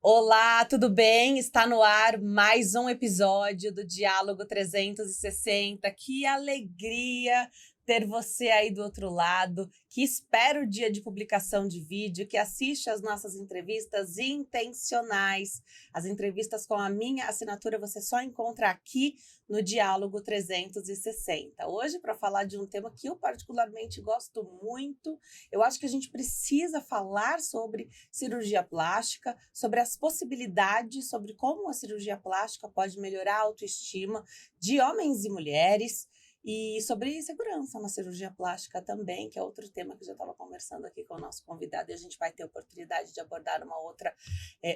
Olá, tudo bem? Está no ar mais um episódio do Diálogo 360. Que alegria ter você aí do outro lado, que espera o dia de publicação de vídeo, que assiste às nossas entrevistas intencionais. As entrevistas com a minha assinatura você só encontra aqui no Diálogo 360. Hoje, para falar de um tema que eu particularmente gosto muito, eu acho que a gente precisa falar sobre cirurgia plástica, sobre as possibilidades, sobre como a cirurgia plástica pode melhorar a autoestima de homens e mulheres, e sobre segurança na cirurgia plástica também, que é outro tema que eu já estava conversando aqui com o nosso convidado, e a gente vai ter oportunidade de abordar uma outra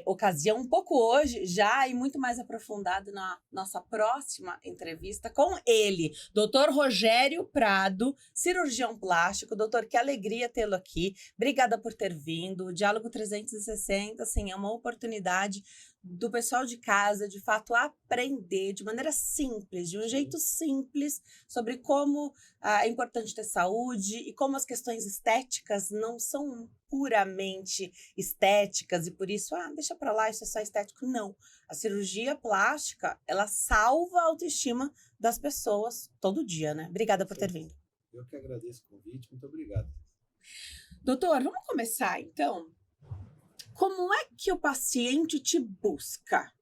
ocasião, um pouco hoje já, e muito mais aprofundado na nossa próxima entrevista com ele, Dr. Rogério Prado, cirurgião plástico. Doutor, que alegria tê-lo aqui, obrigada por ter vindo. O Diálogo 360, assim, é uma oportunidade do pessoal de casa, de fato, aprender de maneira simples, de um jeito simples, sobre como é importante ter saúde e como as questões estéticas não são puramente estéticas e por isso, deixa pra lá, isso é só estético. Não. A cirurgia plástica, ela salva a autoestima das pessoas todo dia, né? Obrigada por ter vindo. Eu que agradeço o convite, muito obrigado. Doutor, vamos começar, então? Como é que o paciente te busca?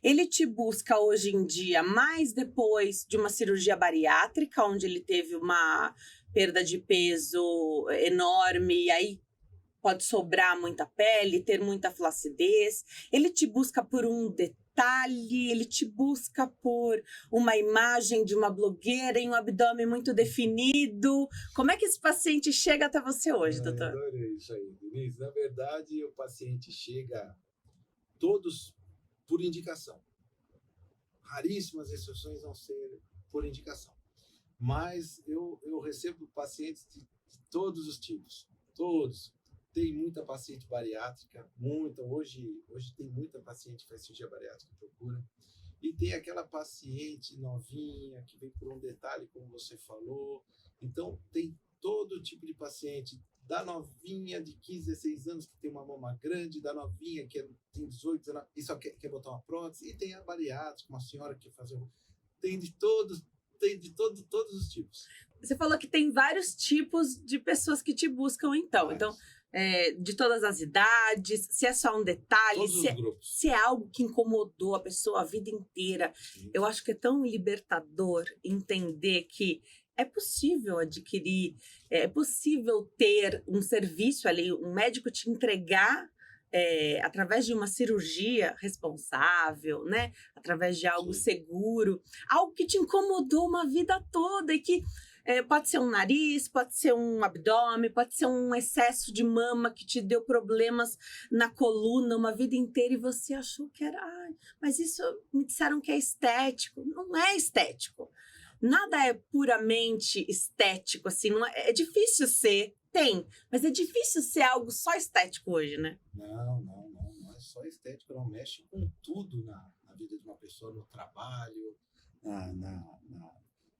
Ele te busca hoje em dia mais depois de uma cirurgia bariátrica, onde ele teve uma perda de peso enorme e aí pode sobrar muita pele, ter muita flacidez. Ele te busca por um detalhe, ele te busca por uma imagem de uma blogueira em um abdômen muito definido. Como é que esse paciente chega até você hoje, doutor? Eu adorei isso aí, Denise. Na verdade, o paciente chega todos por indicação. Raríssimas exceções vão ser por indicação. Mas eu recebo pacientes de todos os tipos, todos. Tem muita paciente bariátrica, muita. Hoje tem muita paciente que faz cirurgia bariátrica que procura. E tem aquela paciente novinha que vem por um detalhe, como você falou. Então, tem todo tipo de paciente, da novinha de 15, 16 anos que tem uma mama grande, da novinha que tem 18 anos e só quer botar uma prótese, e tem a bariátrica, uma senhora que quer fazer... Tem de todos os tipos. Você falou que tem vários tipos de pessoas que te buscam, então. Vários. Então, de todas as idades, se é só um detalhe, se é algo que incomodou a pessoa a vida inteira. Sim. Eu acho que é tão libertador entender que é possível adquirir, é possível ter um serviço ali, um médico te entregar através de uma cirurgia responsável, né? Através de algo seguro, algo que te incomodou uma vida toda e que pode ser um nariz, pode ser um abdômen, pode ser um excesso de mama que te deu problemas na coluna uma vida inteira e você achou que era... mas isso me disseram que é estético. Não é estético. Nada é puramente estético, assim. Não é difícil ser... Tem, mas é difícil ser algo só estético hoje, né? Não é só estético, não. Mexe com tudo na vida de uma pessoa, no trabalho,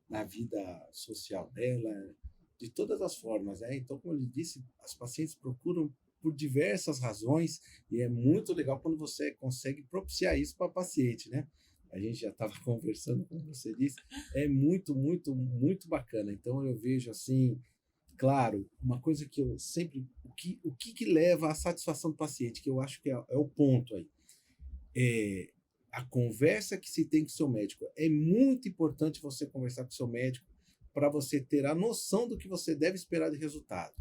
na vida social dela, de todas as formas, né? Então, como eu disse, as pacientes procuram por diversas razões e é muito legal quando você consegue propiciar isso para a paciente, né? A gente já estava conversando, como você disse, é muito, muito, muito bacana. Então, eu vejo assim... Claro, uma coisa que eu sempre... O que leva à satisfação do paciente, que eu acho que é o ponto aí, é a conversa que se tem com o seu médico. É muito importante você conversar com o seu médico para você ter a noção do que você deve esperar de resultado.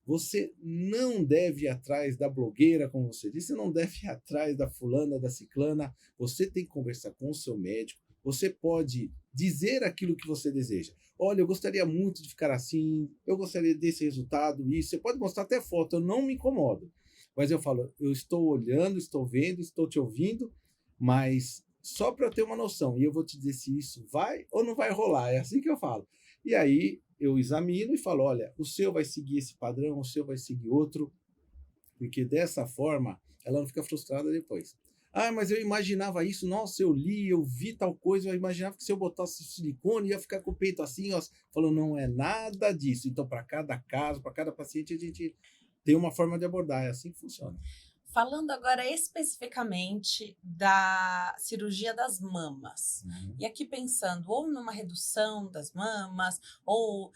Você não deve ir atrás da blogueira, como você disse, você não deve ir atrás da fulana, da ciclana. Você tem que conversar com o seu médico. Você pode dizer aquilo que você deseja. Olha, eu gostaria muito de ficar assim, eu gostaria desse resultado, isso. Você pode mostrar até foto, eu não me incomodo. Mas eu falo, eu estou olhando, estou vendo, estou te ouvindo, mas só para eu ter uma noção. E eu vou te dizer se isso vai ou não vai rolar. É assim que eu falo. E aí eu examino e falo, olha, o seu vai seguir esse padrão, o seu vai seguir outro. Porque dessa forma, ela não fica frustrada depois. Ah, mas eu imaginava isso, nossa, eu li, eu vi tal coisa, eu imaginava que se eu botasse silicone ia ficar com o peito assim, ó. Falou, não é nada disso. Então, para cada caso, para cada paciente, a gente tem uma forma de abordar, é assim que funciona. Falando agora especificamente da cirurgia das mamas. Uhum. E aqui pensando ou numa redução das mamas, ou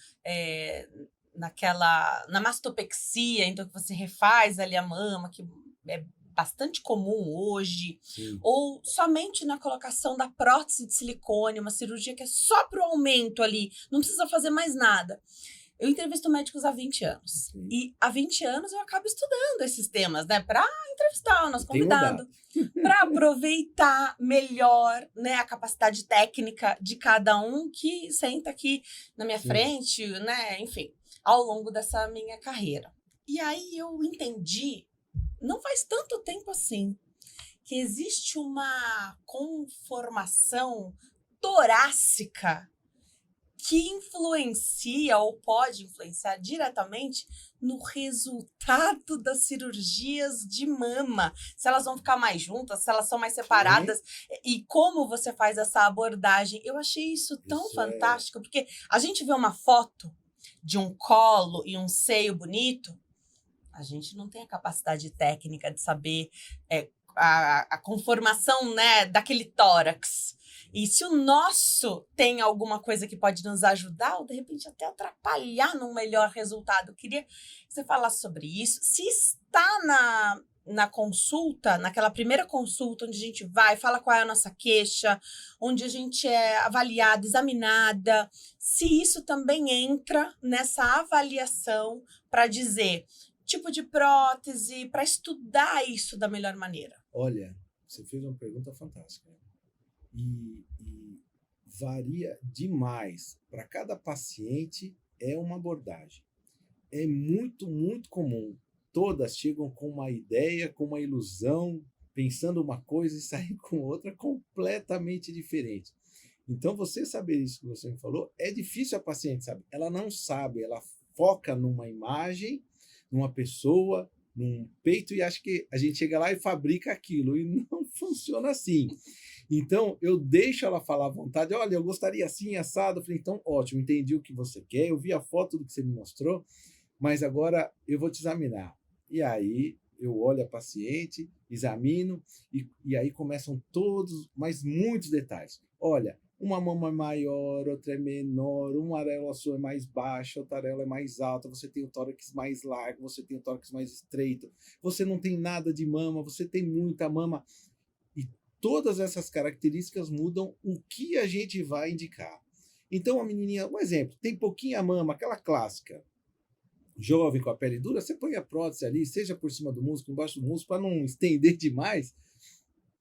na mastopexia, então que você refaz ali a mama, que é bastante comum hoje, Sim. ou somente na colocação da prótese de silicone, uma cirurgia que é só para o aumento ali, não precisa fazer mais nada. Eu entrevisto médicos há 20 anos. Sim. E há 20 anos eu acabo estudando esses temas, né? Para entrevistar o nosso Tem mudado. convidado. Para aproveitar melhor, né, a capacidade técnica de cada um que senta aqui na minha Sim. frente, né? Enfim, ao longo dessa minha carreira. E aí eu entendi, não faz tanto tempo assim, que existe uma conformação torácica que influencia ou pode influenciar diretamente no resultado das cirurgias de mama. Se elas vão ficar mais juntas, se elas são mais separadas, e como você faz essa abordagem. Eu achei isso tão Isso fantástico, porque a gente vê uma foto de um colo e um seio bonito, a gente não tem a capacidade técnica de saber a conformação, né, daquele tórax. E se o nosso tem alguma coisa que pode nos ajudar, ou de repente até atrapalhar num melhor resultado. Eu queria que você falasse sobre isso. Se está na consulta, naquela primeira consulta, onde a gente vai, fala qual é a nossa queixa, onde a gente é avaliada, examinada, se isso também entra nessa avaliação para dizer tipo de prótese, para estudar isso da melhor maneira. Olha, você fez uma pergunta fantástica. E varia demais. Para cada paciente é uma abordagem. É muito, muito comum. Todas chegam com uma ideia, com uma ilusão, pensando uma coisa e saem com outra completamente diferente. Então, você saber isso que você me falou, é difícil a paciente saber. Ela não sabe, ela foca numa imagem, numa pessoa, num peito e acha que a gente chega lá e fabrica aquilo. E não funciona assim. Então, eu deixo ela falar à vontade. Olha, eu gostaria assim, assado. Eu falei, então, ótimo, entendi o que você quer. Eu vi a foto do que você me mostrou, mas agora eu vou te examinar. E aí, eu olho a paciente, examino, e aí começam todos, mas muitos detalhes. Olha, uma mama é maior, outra é menor, uma areola sua é mais baixa, outra areola é mais alta, você tem o tórax mais largo, você tem o tórax mais estreito, você não tem nada de mama, você tem muita mama. E todas essas características mudam o que a gente vai indicar. Então, a menininha, um exemplo, tem pouquinha mama, aquela clássica, jovem com a pele dura, você põe a prótese ali, seja por cima do músculo, embaixo do músculo, para não estender demais,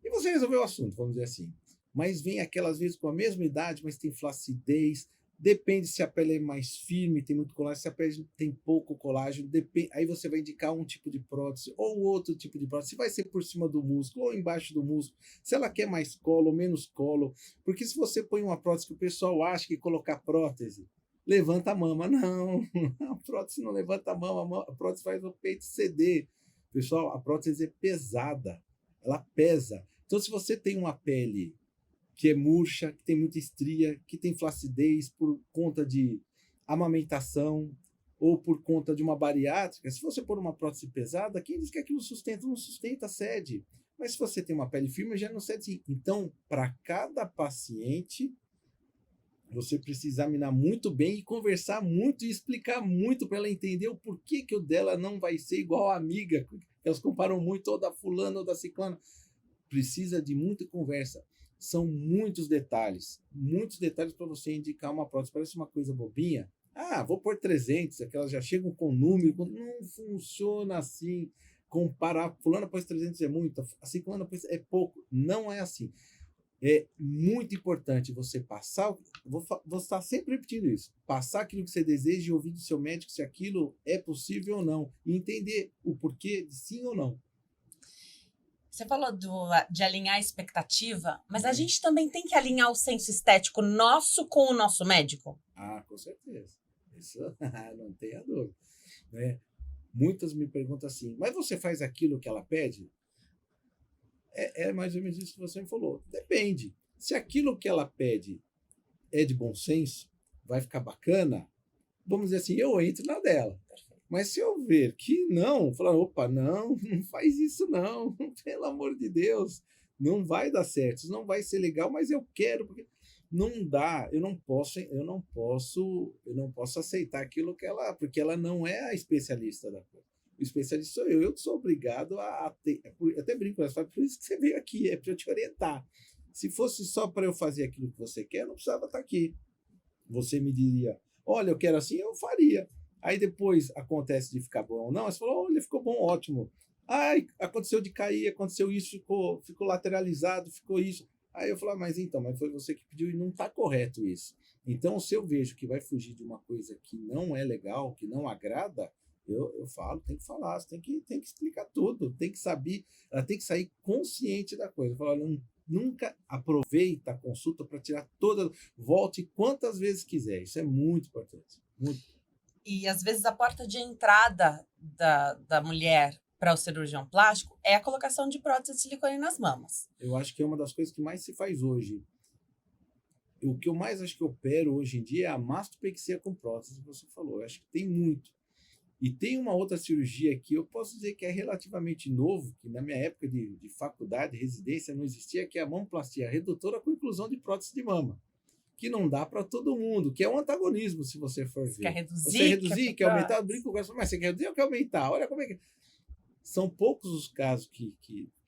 e você resolveu o assunto, vamos dizer assim. Mas vem aquelas vezes com a mesma idade, mas tem flacidez, depende se a pele é mais firme, tem muito colágeno, se a pele tem pouco colágeno, depende, aí você vai indicar um tipo de prótese ou outro tipo de prótese, se vai ser por cima do músculo ou embaixo do músculo, se ela quer mais colo ou menos colo, porque se você põe uma prótese que o pessoal acha que colocar prótese levanta a mama, não, a prótese não levanta a mama, a prótese faz o peito ceder. Pessoal, a prótese é pesada, ela pesa. Então, se você tem uma pele que é murcha, que tem muita estria, que tem flacidez por conta de amamentação ou por conta de uma bariátrica, se você pôr uma prótese pesada, quem diz que aquilo sustenta? Não sustenta, cede. Mas se você tem uma pele firme, já não cede sim. Então, para cada paciente, você precisa examinar muito bem e conversar muito e explicar muito para ela entender o porquê que o dela não vai ser igual a amiga. Elas comparam muito ou da fulana ou da ciclana. Precisa de muita conversa. São muitos detalhes para você indicar uma prótese. Parece uma coisa bobinha. Ah, vou pôr 300, aquelas já chegam com número. Não funciona assim. Comparar, fulana pôs 300 é muito, a ciclana pôs é pouco. Não é assim. É muito importante você passar, vou estar sempre repetindo isso, passar aquilo que você deseja e ouvir do seu médico se aquilo é possível ou não, e entender o porquê de sim ou não. Você falou de alinhar a expectativa, mas a gente também tem que alinhar o senso estético nosso com o nosso médico? Ah, com certeza. Isso não tenha dúvida. Né? Muitas me perguntam assim, mas você faz aquilo que ela pede? É mais ou menos isso que você me falou. Depende. Se aquilo que ela pede é de bom senso, vai ficar bacana, vamos dizer assim, eu entro na dela. Mas se eu ver que não, falar, opa, não, não faz isso não, pelo amor de Deus, não vai dar certo, isso não vai ser legal, mas eu quero, porque não dá, eu não posso aceitar aquilo que ela, porque ela não é a especialista da coisa. O especialista sou eu que sou obrigado a ter, eu até brinco, mas por isso que você veio aqui, é para eu te orientar. Se fosse só para eu fazer aquilo que você quer, eu não precisava estar aqui. Você me diria, olha, eu quero assim, eu faria. Aí depois acontece de ficar bom ou não, você falou, olha, ficou bom, ótimo. Ai, aconteceu de cair, aconteceu isso, ficou lateralizado, ficou isso. Aí eu falo, mas então, mas foi você que pediu e não está correto isso. Então, se eu vejo que vai fugir de uma coisa que não é legal, que não agrada, eu falo, tem que falar, você tem que explicar tudo, tem que saber, ela tem que sair consciente da coisa. Eu falo, olha, nunca aproveita a consulta para tirar toda, volte quantas vezes quiser. Isso é muito importante. Muito. E às vezes a porta de entrada da mulher para o cirurgião plástico é a colocação de prótese de silicone nas mamas. Eu acho que é uma das coisas que mais se faz hoje. O que eu mais acho que opero hoje em dia é a mastopexia com prótese, que você falou. Eu acho que tem muito. E tem uma outra cirurgia que eu posso dizer que é relativamente novo, que na minha época de faculdade, residência, não existia, que é a mamoplastia redutora com inclusão de prótese de mama. Que não dá para todo mundo, que é um antagonismo, se você for ver. Quer reduzir? Você reduzir, quer aumentar, eu brinco com essa, mas você quer reduzir ou quer aumentar? Olha como é que... São poucos os casos que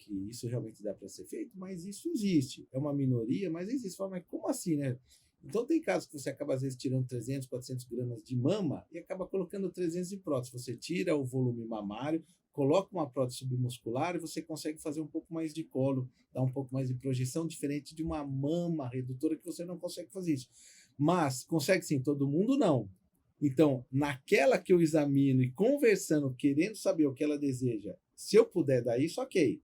isso realmente dá para ser feito, mas isso existe. É uma minoria, mas existe. Fala, mas como assim, né? Então, tem casos que você acaba, às vezes, tirando 300, 400 gramas de mama e acaba colocando 300 de prótese. Você tira o volume mamário, coloca uma prótese submuscular e você consegue fazer um pouco mais de colo, dar um pouco mais de projeção, diferente de uma mama redutora que você não consegue fazer isso. Mas, consegue sim, todo mundo não. Então, naquela que eu examino e conversando, querendo saber o que ela deseja, se eu puder dar isso, ok.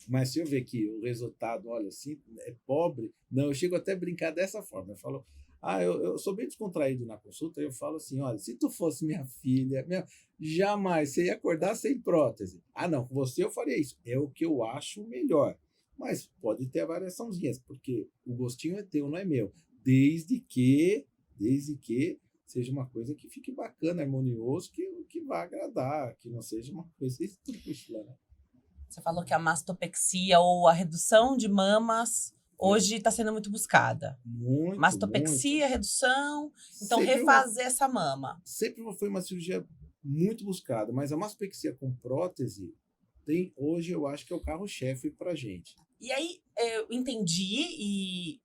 Mas se eu ver que o resultado, olha, assim, é pobre, não, eu chego até a brincar dessa forma. Eu falo, eu sou bem descontraído na consulta, eu falo assim, olha, se tu fosse minha filha, jamais você ia acordar sem prótese. Ah, não, com você eu faria isso. É o que eu acho melhor. Mas pode ter variaçãozinhas, porque o gostinho é teu, não é meu. Desde que seja uma coisa que fique bacana, harmonioso, que vá agradar, que não seja uma coisa estrúxula, né? Você falou que a mastopexia ou a redução de mamas hoje está sendo muito buscada. Muito, Mastopexia, muito. redução, então Sempre refazer essa mama. Sempre foi uma cirurgia muito buscada, mas a mastopexia com prótese hoje eu acho que é o carro-chefe para a gente. E aí eu entendi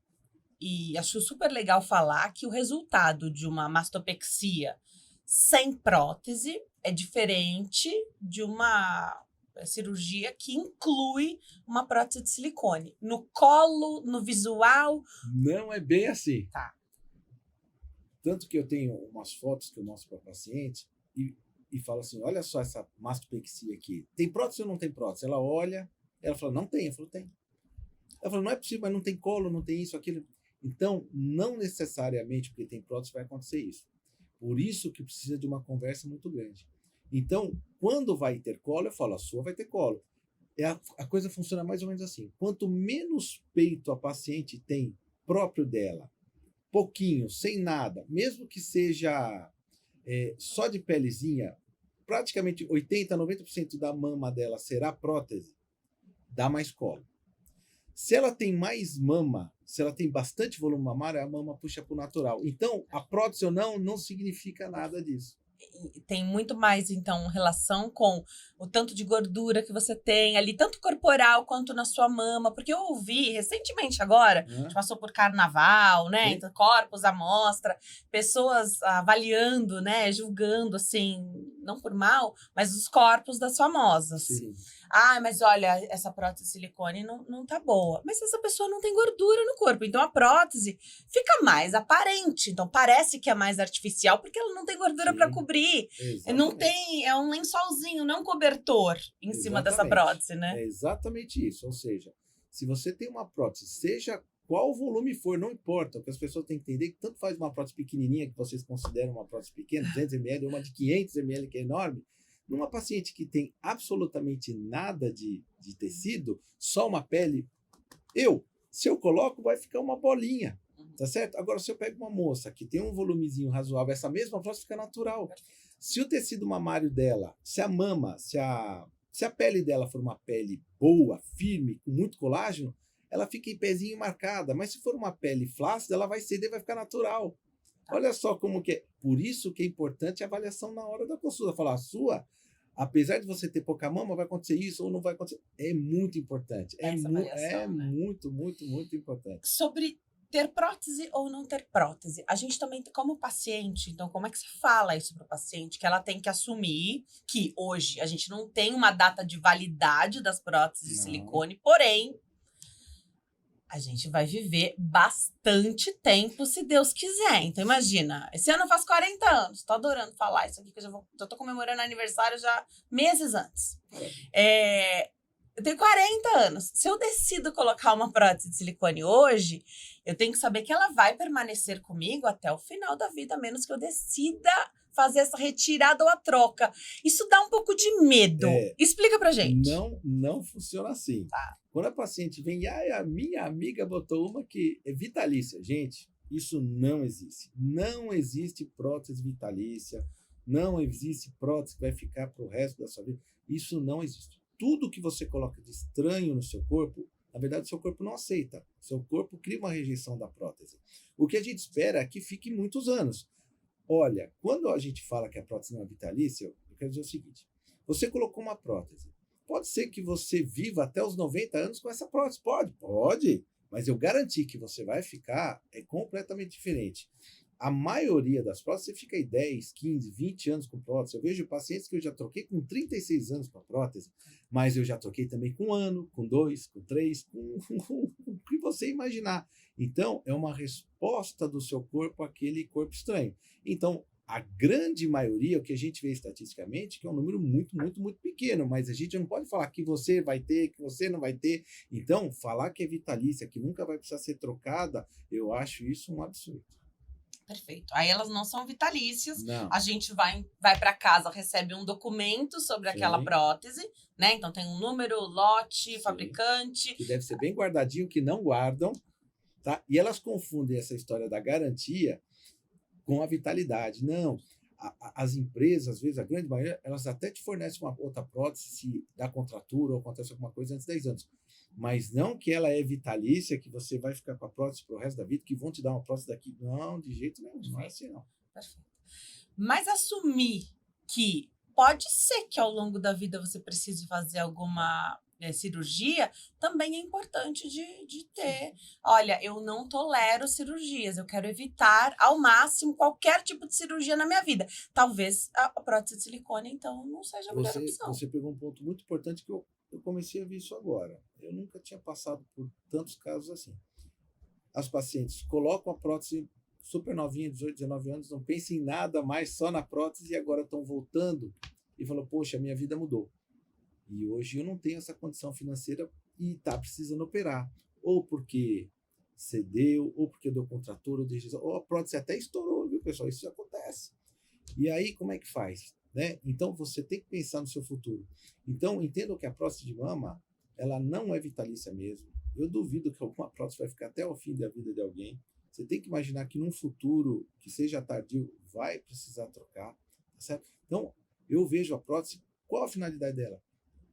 e acho super legal falar que o resultado de uma mastopexia sem prótese é diferente de uma cirurgia que inclui uma prótese de silicone. No colo, no visual. Não é bem assim. Tá. Tanto que eu tenho umas fotos que eu mostro para paciente e falo assim, olha só essa mastopexia aqui. Tem prótese ou não tem prótese? Ela olha, ela fala, não tem. Eu falo, tem. Ela fala, não é possível, mas não tem colo, não tem isso, aquilo. Então, não necessariamente porque tem prótese vai acontecer isso. Por isso que precisa de uma conversa muito grande. Então, quando vai ter colo, eu falo, a sua vai ter colo. A coisa funciona mais ou menos assim. Quanto menos peito a paciente tem próprio dela, pouquinho, sem nada, mesmo que seja só de pelezinha, praticamente 80%, 90% da mama dela será prótese, dá mais colo. Se ela tem mais mama, se ela tem bastante volume mamário, a mama puxa para o natural. Então, a prótese ou não significa nada disso. Tem muito mais, então, relação com o tanto de gordura que você tem ali, tanto corporal quanto na sua mama. Porque eu ouvi recentemente agora, a gente passou por carnaval, né? Então, corpos à mostra, pessoas avaliando, né? Julgando, assim, não por mal, mas os corpos das famosas. Sim. Ah, mas olha, essa prótese de silicone não tá boa. Mas essa pessoa não tem gordura no corpo. Então, a prótese fica mais aparente. Então, parece que é mais artificial, porque ela não tem gordura para cobrir. Exatamente. Não tem, é um lençolzinho, não um cobertor em cima dessa prótese, né? É exatamente isso. Ou seja, se você tem uma prótese, seja qual volume for, não importa. O que as pessoas têm que entender é que tanto faz uma prótese pequenininha, que vocês consideram uma prótese pequena, 200 ml, ou uma de 500 ml, que é enorme, Numa paciente que tem absolutamente nada de tecido, só uma pele, se eu coloco, vai ficar uma bolinha, tá certo? Agora, se eu pego uma moça que tem um volumezinho razoável, essa mesma prótese fica natural. Se o tecido mamário dela, se a mama, se a pele dela for uma pele boa, firme, com muito colágeno, ela fica em pezinho marcada. Mas se for uma pele flácida, ela vai ceder e vai ficar natural. Olha só como que é. Por isso que é importante a avaliação na hora da consulta. Falar, a sua, apesar de você ter pouca mama, vai acontecer isso ou não vai acontecer. É muito importante. Essa avaliação, né? Muito, muito, muito importante. Sobre ter prótese ou não ter prótese, a gente também, como paciente, então como é que se fala isso para o paciente? Que ela tem que assumir que hoje a gente não tem uma data de validade das próteses de silicone, porém, a gente vai viver bastante tempo, se Deus quiser. Então, imagina, esse ano eu faço 40 anos. Tô adorando falar isso aqui, que eu já tô comemorando aniversário já meses antes. Eu tenho 40 anos. Se eu decido colocar uma prótese de silicone hoje, eu tenho que saber que ela vai permanecer comigo até o final da vida, a menos que eu decida fazer essa retirada ou a troca. Isso dá um pouco de medo. Explica pra gente. Não funciona assim. Tá. Quando a paciente vem, a minha amiga botou uma que é vitalícia. Gente, isso não existe. Não existe prótese vitalícia. Não existe prótese que vai ficar pro resto da sua vida. Isso não existe. Tudo que você coloca de estranho no seu corpo, na verdade, o seu corpo não aceita. O seu corpo cria uma rejeição da prótese. O que a gente espera é que fique muitos anos. Olha, quando a gente fala que a prótese não é vitalícia, eu quero dizer o seguinte. Você colocou uma prótese. Pode ser que você viva até os 90 anos com essa prótese. Pode. Mas eu garanti que você vai ficar completamente diferente. A maioria das próteses, você fica aí 10, 15, 20 anos com prótese. Eu vejo pacientes que eu já troquei com 36 anos com a prótese, mas eu já troquei também com 1 ano, com 2, com 3, com o que você imaginar. Então, é uma resposta do seu corpo àquele corpo estranho. Então, a grande maioria, o que a gente vê estatisticamente, que é um número muito, muito, muito pequeno, mas a gente não pode falar que você vai ter, que você não vai ter. Então, falar que é vitalícia, que nunca vai precisar ser trocada, eu acho isso um absurdo. Perfeito. Aí elas não são vitalícias. Não. A gente vai para casa, recebe um documento sobre aquela prótese, né? Então tem um número, lote, fabricante. Que deve ser bem guardadinho, que não guardam, tá? E elas confundem essa história da garantia com a vitalidade. Não. As empresas, às vezes, a grande maioria, elas até te fornecem uma outra prótese se dá contratura ou acontece alguma coisa antes de 10 anos. Mas não que ela é vitalícia, que você vai ficar com a prótese pro resto da vida, que vão te dar uma prótese daqui. Não, de jeito nenhum. Não é assim, não. Perfeito. Mas assumir que pode ser que ao longo da vida você precise fazer alguma cirurgia, também é importante de ter. Olha, eu não tolero cirurgias, eu quero evitar ao máximo qualquer tipo de cirurgia na minha vida. Talvez a prótese de silicone, então, não seja a melhor opção. Você pegou um ponto muito importante que eu comecei a ver isso agora. Eu nunca tinha passado por tantos casos assim. As pacientes colocam a prótese super novinha, 18, 19 anos, não pensam em nada mais, só na prótese, e agora estão voltando e falam, poxa, minha vida mudou. E hoje eu não tenho essa condição financeira e está precisando operar. Ou porque cedeu, ou porque deu contratura, ou a prótese até estourou, viu, pessoal? Isso acontece. E aí, como é que faz? Né? Então, você tem que pensar no seu futuro. Então, entendam que a prótese de mama, ela não é vitalícia mesmo. Eu duvido que alguma prótese vai ficar até o fim da vida de alguém. Você tem que imaginar que num futuro que seja tardio, vai precisar trocar, tá certo? Então, eu vejo a prótese, qual a finalidade dela?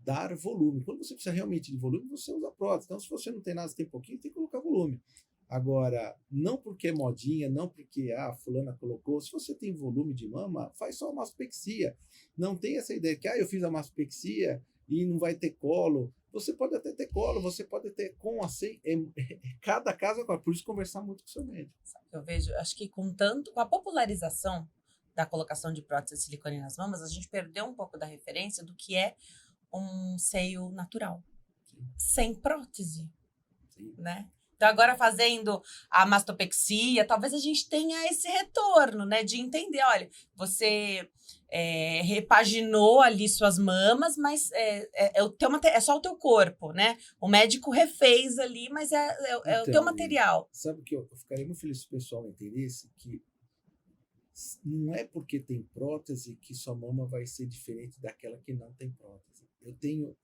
Dar volume. Quando você precisa realmente de volume, você usa a prótese. Então, se você não tem nada, você tem pouquinho, tem que colocar volume. Agora, não porque é modinha, não porque fulana colocou. Se você tem volume de mama, faz só a mastopexia. Não tem essa ideia que eu fiz a mastopexia e não vai ter colo. Você pode até ter colo, você pode ter com assim. Cada caso agora. Por isso, conversar muito com o seu médico. Eu vejo, acho que com a popularização da colocação de prótese de silicone nas mamas, a gente perdeu um pouco da referência do que é um seio natural. Sim. Sem prótese. Sim. Né? Então, agora fazendo a mastopexia, talvez a gente tenha esse retorno, né? De entender, olha, você repaginou ali suas mamas, mas é só o teu corpo, né? O médico refez ali, mas é o teu material. Sabe que eu ficaria muito feliz se o pessoal entendesse que Não é porque tem prótese que sua mama vai ser diferente daquela que não tem prótese. Eu tenho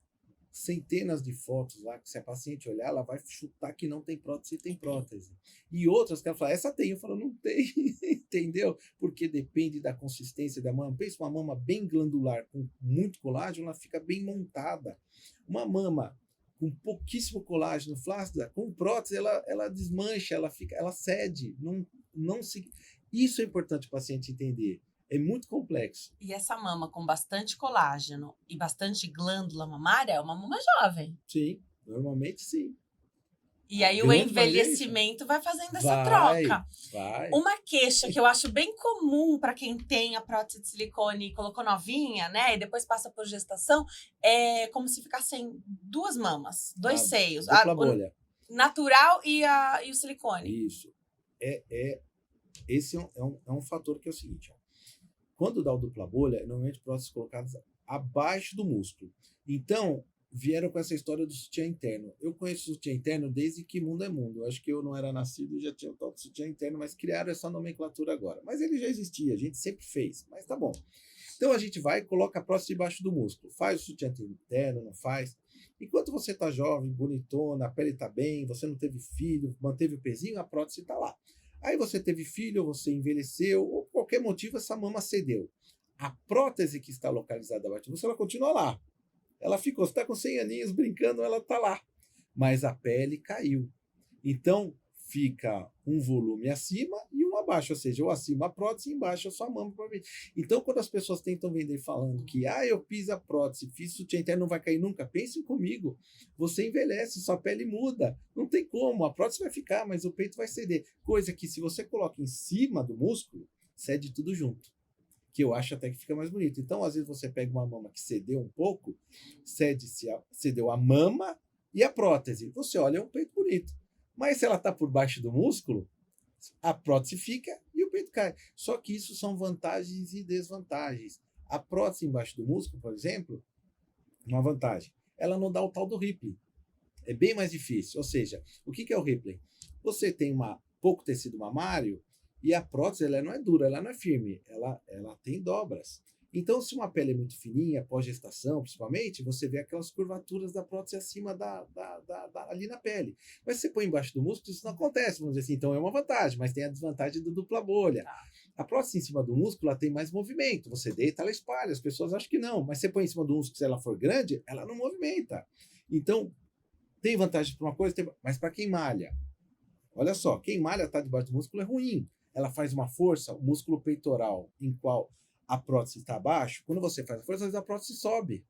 centenas de fotos lá que se a paciente olhar, ela vai chutar que não tem prótese e tem prótese. E outras que ela fala, essa tem. Eu falo, não tem, entendeu? Porque depende da consistência da mama. Pensa uma mama bem glandular, com muito colágeno, ela fica bem montada. Uma mama com pouquíssimo colágeno, flácida, com prótese, ela desmancha, ela cede, não se... Isso é importante o paciente entender. É muito complexo. E essa mama com bastante colágeno e bastante glândula mamária é uma mama jovem. Sim, normalmente sim. E aí o envelhecimento vai fazendo essa troca. Vai. Uma queixa que eu acho bem comum para quem tem a prótese de silicone e colocou novinha, né? E depois passa por gestação, é como se ficassem duas mamas, dois seios. Dupla bolha. Natural e o silicone. Isso. Esse é um fator que é o seguinte, ó. Quando dá o dupla bolha, normalmente próteses colocadas abaixo do músculo. Então, vieram com essa história do sutiã interno. Eu conheço o sutiã interno desde que mundo é mundo. Eu acho que eu não era nascido e já tinha o tal do sutiã interno, mas criaram essa nomenclatura agora. Mas ele já existia, a gente sempre fez, mas tá bom. Então a gente vai e coloca a prótese debaixo do músculo. Faz o sutiã interno, não faz. Enquanto você tá jovem, bonitona, a pele tá bem, você não teve filho, manteve o pezinho, a prótese tá lá. Aí você teve filho, você envelheceu, ou por qualquer motivo essa mama cedeu. A prótese que está localizada abaixo do músculo, ela continua lá. Ela ficou, você está com 100 aninhos brincando, ela está lá. Mas a pele caiu. Então, fica um volume acima e um abaixo, ou seja, ou acima a prótese e embaixo a sua mama. Então, quando as pessoas tentam vender falando que eu fiz a prótese, fiz sutiã interno, não vai cair nunca, pensem comigo. Você envelhece, sua pele muda. Não tem como, a prótese vai ficar, mas o peito vai ceder. Coisa que se você coloca em cima do músculo, cede tudo junto. Que eu acho até que fica mais bonito. Então, às vezes você pega uma mama que cedeu um pouco, cedeu a mama e a prótese. Você olha, é um peito bonito. Mas se ela está por baixo do músculo, a prótese fica e o peito cai. Só que isso são vantagens e desvantagens. A prótese embaixo do músculo, por exemplo, uma vantagem, ela não dá o tal do Ripley. É bem mais difícil. Ou seja, o que é o Ripley? Você tem pouco tecido mamário e a prótese ela não é dura, ela não é firme, ela tem dobras. Então, se uma pele é muito fininha, pós-gestação, principalmente, você vê aquelas curvaturas da prótese acima ali na pele. Mas se você põe embaixo do músculo, isso não acontece, vamos dizer assim. Então, é uma vantagem, mas tem a desvantagem do dupla bolha. A prótese em cima do músculo, ela tem mais movimento. Você deita, ela espalha. As pessoas acham que não. Mas você põe em cima do músculo, se ela for grande, ela não movimenta. Então, tem vantagem para uma coisa, mas para quem malha. Olha só, quem malha está debaixo do músculo é ruim. Ela faz uma força, o músculo peitoral, em qual a prótese está abaixo, quando você faz a força, às vezes a prótese sobe.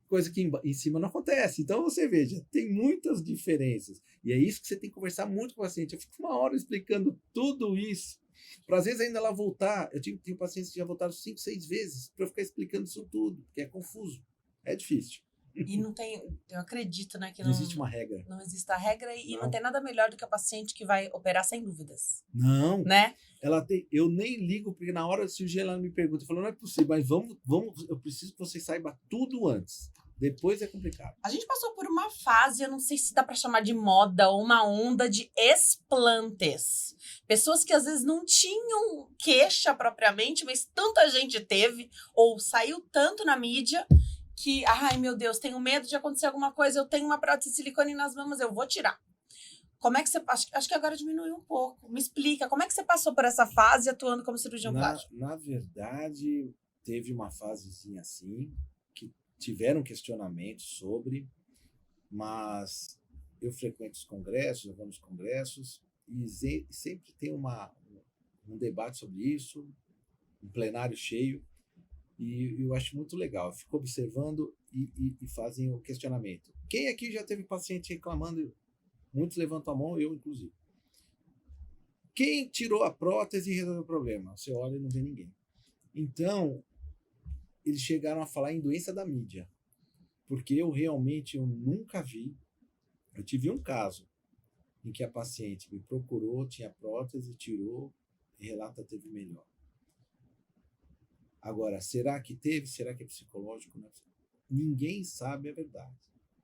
Coisa que em cima não acontece. Então, você veja, tem muitas diferenças. E é isso que você tem que conversar muito com o paciente. Eu fico uma hora explicando tudo isso. Para às vezes ainda ela voltar. Eu tenho pacientes que já voltaram 5, 6 vezes para eu ficar explicando isso tudo, porque é confuso. É difícil. E não tem, eu acredito, né, que não existe uma regra. Não existe a regra e não tem nada melhor do que o paciente que vai operar sem dúvidas. Não. Né? Eu nem ligo, porque na hora da cirurgia ela me pergunta, eu falo, não é possível, mas vamos, eu preciso que você saiba tudo antes. Depois é complicado. A gente passou por uma fase, eu não sei se dá para chamar de moda ou uma onda de explantes. Pessoas que às vezes não tinham queixa propriamente, mas tanta gente teve ou saiu tanto na mídia que, ai meu Deus, tenho medo de acontecer alguma coisa, eu tenho uma prótese de silicone nas mamas, eu vou tirar. Como é que você... Acho que agora diminuiu um pouco. Me explica, como é que você passou por essa fase atuando como cirurgião plástico? Na verdade, teve uma fasezinha assim, que tiveram questionamentos sobre, mas eu frequento os congressos, eu vou nos congressos, e sempre tem um debate sobre isso, um plenário cheio, e eu acho muito legal. Eu fico observando e fazem o questionamento. Quem aqui já teve paciente reclamando? Muitos levantam a mão, eu inclusive. Quem tirou a prótese e resolveu o problema? Você olha e não vê ninguém. Então, eles chegaram a falar em doença da mídia. Porque eu nunca vi. Eu tive um caso em que a paciente me procurou, tinha prótese, tirou e relata teve melhor. Agora, será que teve? Será que é psicológico? Não é? Ninguém sabe a verdade.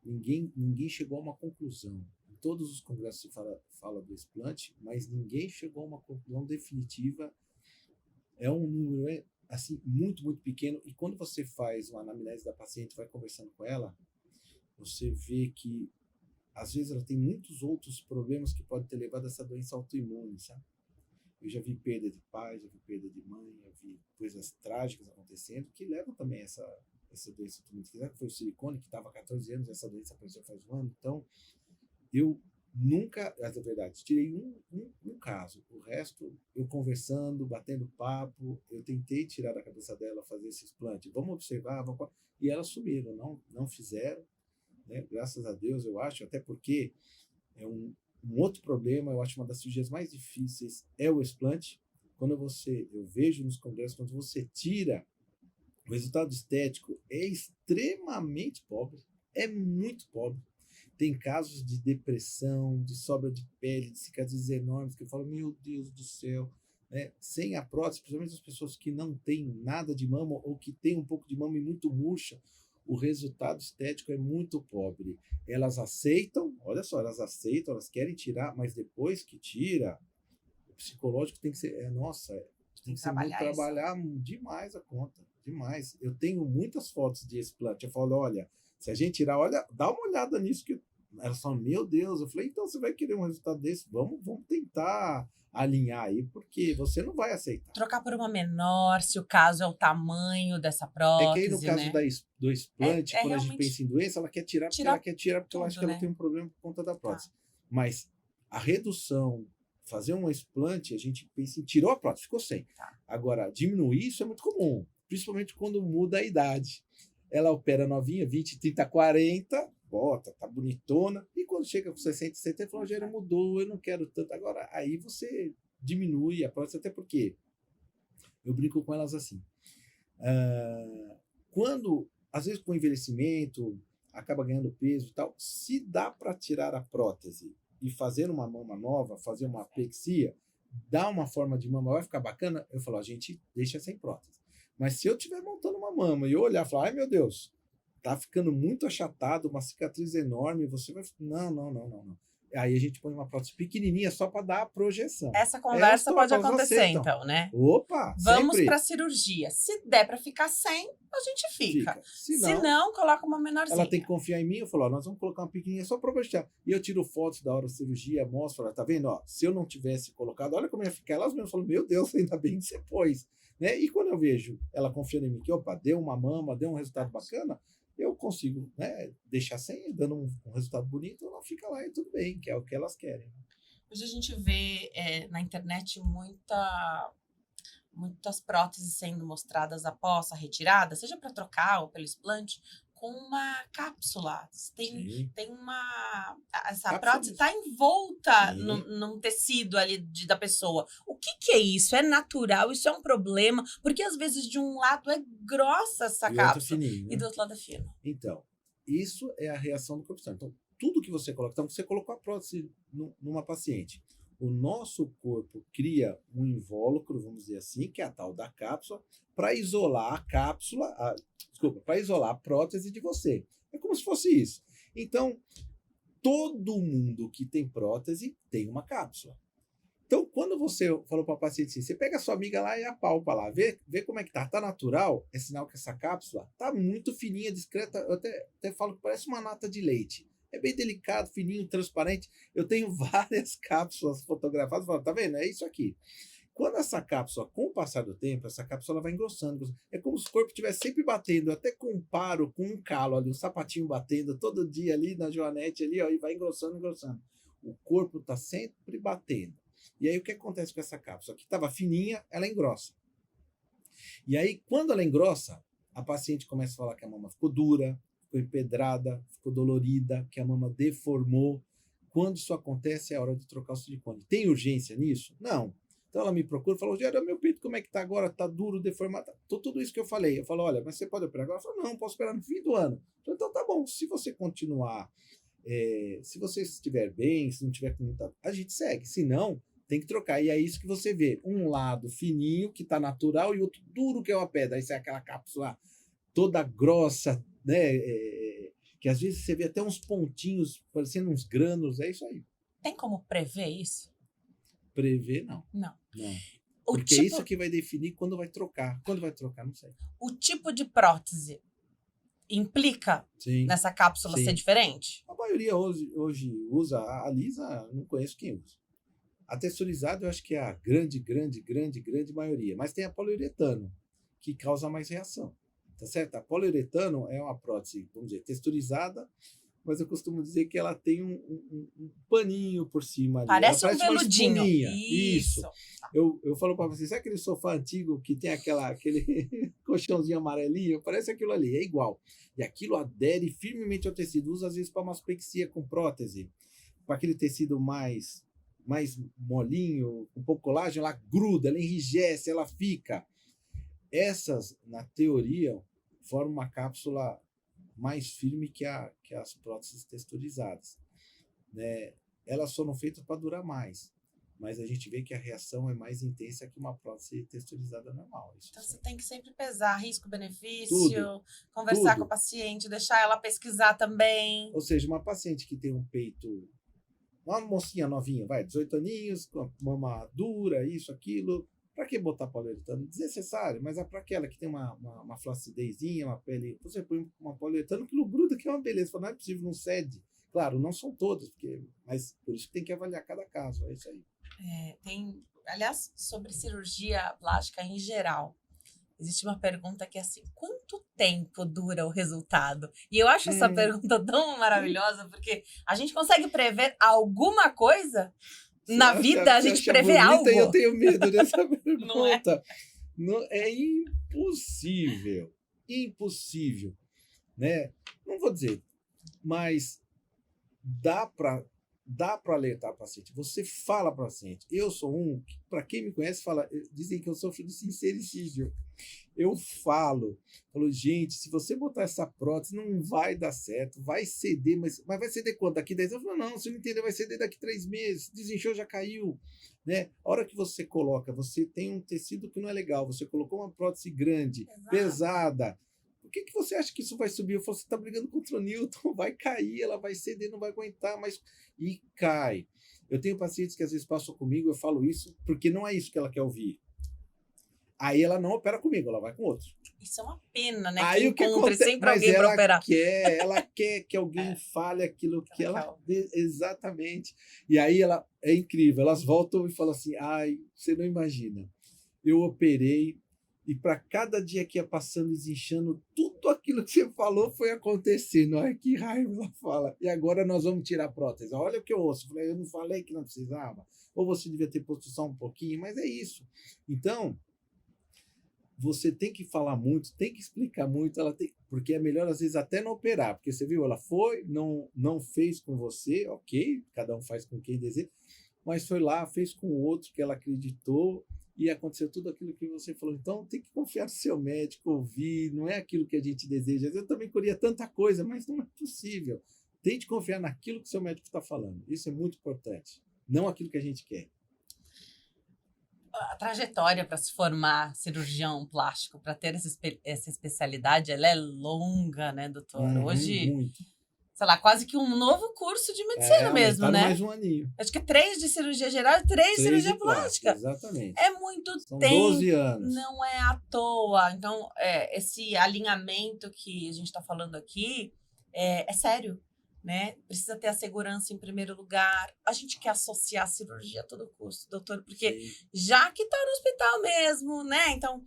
Ninguém chegou a uma conclusão. Em todos os congressos se fala do explante, mas ninguém chegou a uma conclusão definitiva É um número, assim, muito, muito pequeno. E quando você faz uma anamnese da paciente, vai conversando com ela, você vê que, às vezes, ela tem muitos outros problemas que podem ter levado a essa doença autoimune, sabe? Eu já vi perda de pai, já vi perda de mãe, já vi coisas trágicas acontecendo que levam também a essa doença autoimune. Que foi o silicone, que estava há 14 anos, essa doença apareceu faz um ano. Então, eu nunca, essa é a verdade, tirei um caso. O resto, eu conversando, batendo papo, eu tentei tirar da cabeça dela fazer esse explante. Vamos observar, vamos... E elas sumiram, não fizeram, né? Graças a Deus, eu acho, até porque é um outro problema, eu acho uma das cirurgias mais difíceis é o explante. Eu vejo nos congressos, quando você tira, o resultado estético é extremamente pobre, é muito pobre. Tem casos de depressão, de sobra de pele, de cicatrizes enormes, que eu falo, meu Deus do céu, né? Sem a prótese, principalmente as pessoas que não têm nada de mama ou que têm um pouco de mama e muito murcha, o resultado estético é muito pobre. Elas aceitam, olha só, elas aceitam, elas querem tirar, mas depois que tira, o psicológico tem que ser, tem que ser muito, trabalhar demais a conta, demais. Eu tenho muitas fotos de explante, eu falo, olha, se a gente tirar, olha, dá uma olhada nisso que elas falam, meu Deus, eu falei, então você vai querer um resultado desse? Vamos tentar alinhar aí, porque você não vai aceitar. Trocar por uma menor, se o caso é o tamanho dessa É que aí no prótese, caso né? do explante, quando a gente realmente pensa em doença, ela quer tirar porque ela quer tirar, porque ela acha que ela né? tem um problema por conta da prótese. Mas a redução, fazer um explante, a gente pensa em tirou a prótese, ficou sem. Agora, diminuir isso é muito comum, principalmente quando muda a idade. Ela opera novinha, 20, 30, 40, bota, tá bonitona, e quando chega com 60, 70, fala, Rogério, mudou, eu não quero tanto. Agora, aí você diminui a prótese, até porque eu brinco com elas assim. Quando, às vezes, com o envelhecimento, acaba ganhando peso e tal, se dá para tirar a prótese e fazer uma mama nova, fazer uma apexia, dar uma forma de mama, vai ficar bacana, eu falo, a gente deixa sem prótese. Mas se eu estiver montando uma mama e eu olhar e falar, ai meu Deus, tá ficando muito achatado, uma cicatriz enorme, você vai... Não. Aí a gente põe uma prótese pequenininha só para dar a projeção. Essa conversa pode acontecer, aceitam. Então, né? Opa, vamos para cirurgia. Se der para ficar sem, a gente fica. Se não, coloca uma menorzinha. Ela tem que confiar em mim. Eu falo, ó, nós vamos colocar uma pequenininha só para projetar. E eu tiro fotos da hora da cirurgia, mostro, falo, tá vendo? Ó, se eu não tivesse colocado, olha como ia ficar. Elas mesmas falam, meu Deus, ainda bem que você pôs. Né? E quando eu vejo ela confiando em mim, que opa, deu uma mama, deu um resultado bacana, eu consigo, né, deixar sem, dando um resultado bonito, ela fica lá e tudo bem, que é o que elas querem. Hoje a gente vê na internet muitas próteses sendo mostradas após a retirada, seja para trocar ou pelo explante, com uma cápsula. Tem uma... Essa prótese está envolta num tecido ali da pessoa. O que é isso? É natural? Isso é um problema? Porque às vezes de um lado é grossa essa cápsula fininho, né? E do outro lado é fino. Então, isso é a reação do corpo externo. Então, tudo que você coloca... Então, você colocou a prótese numa paciente. O nosso corpo cria um invólucro, vamos dizer assim, que é a tal da cápsula, para isolar a cápsula, para isolar a prótese de você. É como se fosse isso. Então, todo mundo que tem prótese tem uma cápsula. Então, quando você falou para a paciente assim, você pega a sua amiga lá e apalpa lá, vê como é que tá. Tá natural? É sinal que essa cápsula tá muito fininha, discreta. Eu até falo que parece uma nata de leite. É bem delicado, fininho, transparente. Eu tenho várias cápsulas fotografadas. Falo, tá vendo? É isso aqui. Quando essa cápsula, com o passar do tempo, essa cápsula vai engrossando. É como se o corpo estivesse sempre batendo. Eu até comparo com um calo ali, um sapatinho batendo todo dia ali na joanete ali, ó, e vai engrossando. O corpo está sempre batendo. E aí o que acontece com essa cápsula? Que estava fininha, ela engrossa. E aí, quando ela engrossa, a paciente começa a falar que a mama ficou dura, ficou empedrada, ficou dolorida, que a mama deformou. Quando isso acontece, é a hora de trocar o silicone. Tem urgência nisso? Não. Então ela me procura e fala, Rogério, meu peito como é que tá agora? Tá duro, deformado? Tudo isso que eu falei. Eu falo, olha, mas você pode operar agora? Ela fala, não, posso operar no fim do ano. Então tá bom, se você continuar, se você estiver bem, se não tiver com muita... A gente segue, se não... Tem que trocar. E é isso que você vê. Um lado fininho, que está natural, e outro duro, que é uma pedra. Aí sai aquela cápsula toda grossa, né? Que às vezes você vê até uns pontinhos, parecendo uns grânulos. É isso aí. Tem como prever isso? Prever, não. Não. O Porque é tipo, isso que vai definir quando vai trocar. Quando vai trocar, não sei. o tipo de prótese implica Sim, nessa cápsula ser sim. diferente? A maioria hoje usa. A lisa, não conheço quem usa. A texturizada eu acho que é a grande maioria. Mas tem a poliuretano, que causa mais reação. Tá certo? A poliuretano é uma prótese, vamos dizer, texturizada, mas eu costumo dizer que ela tem um paninho por cima ali. Ela Parece um parece uma veludinho. espuminha. Isso. Eu falo para você, sabe aquele sofá antigo que tem aquele colchãozinho amarelinho? Parece aquilo ali, é igual. E aquilo adere firmemente ao tecido. Usa às vezes para mastopexia com prótese, para aquele tecido mais molinho, um pouco colágeno, ela gruda, ela enrijece, ela fica. Essas, na teoria, formam uma cápsula mais firme que as próteses texturizadas, né? Elas foram feitas para durar mais, mas a gente vê que a reação é mais intensa que uma prótese texturizada normal. Isso Então sim. você tem que sempre pesar risco-benefício, Tudo, conversar tudo. com a paciente, deixar ela pesquisar também. Ou seja, uma paciente que tem um peito, uma mocinha novinha, 18 aninhos, com a mama dura, isso, aquilo, para que botar poliuretano? Desnecessário, mas é para aquela que tem uma flacidezinha, uma pele. Você põe uma poliuretano que não gruda, que é uma beleza. Fala, não é possível, não cede. Claro, não são todas, mas por isso que tem que avaliar cada caso. É isso aí. Aliás, sobre cirurgia plástica em geral, existe uma pergunta que é assim: quanto tempo dura o resultado? E eu acho essa pergunta tão maravilhosa, porque a gente consegue prever alguma coisa? Na vida, a gente prevê algo. E eu tenho medo dessa Não é? pergunta. É impossível. Impossível. Né? Não vou dizer, mas dá para alertar o paciente. Você fala para o paciente. Eu sou para quem me conhece, dizem que eu sofro de sincericídio. Eu falo, gente, se você botar essa prótese, não vai dar certo, vai ceder, mas vai ceder quanto? Daqui 10 anos? Eu falo, não, você não entendeu, vai ceder daqui 3 meses, desinchou, já caiu. Né? A hora que você coloca, você tem um tecido que não é legal, você colocou uma prótese grande, pesada, por que você acha que isso vai subir? Eu falo, você está brigando contra o Newton, vai cair, ela vai ceder, não vai aguentar, e cai. Eu tenho pacientes que às vezes passam comigo, eu falo isso, porque não é isso que ela quer ouvir. Aí ela não opera comigo, ela vai com outro. Isso é uma pena, né? Aí que o que encontre acontece? sempre Mas alguém para operar. ela quer que alguém fale aquilo que ela... Exatamente. E aí é incrível, elas voltam e falam assim, ai, você não imagina. Eu operei e para cada dia que ia passando, desinchando, tudo aquilo que você falou foi acontecendo. Ai, que raiva, ela fala. E agora nós vamos tirar a prótese. Olha o que eu ouço. Eu não falei que não precisava. Ou você devia ter posto só um pouquinho, mas é isso. Então, você tem que falar muito, tem que explicar muito, porque é melhor às vezes até não operar, porque você viu, ela foi, não fez com você, ok, cada um faz com quem deseja, mas foi lá, fez com o outro que ela acreditou e aconteceu tudo aquilo que você falou. Então tem que confiar no seu médico, ouvir, não é aquilo que a gente deseja. Às vezes eu também queria tanta coisa, mas não é possível. Tente confiar naquilo que o seu médico está falando. Isso é muito importante, não aquilo que a gente quer. A trajetória para se formar cirurgião plástico, para ter essa especialidade, ela é longa, né, doutor? Hoje, muito. sei lá, quase que um novo curso de medicina mesmo, tá né? Mais um aninho. Acho que 3 de cirurgia geral e 3 de cirurgia plástica. Exatamente. É muito São tempo. 12 anos. Não é à toa. Então, esse alinhamento que a gente está falando aqui é sério. Né? Precisa ter a segurança em primeiro lugar. A gente quer associar a cirurgia a todo custo, doutor, porque já que está no hospital mesmo, né? Então,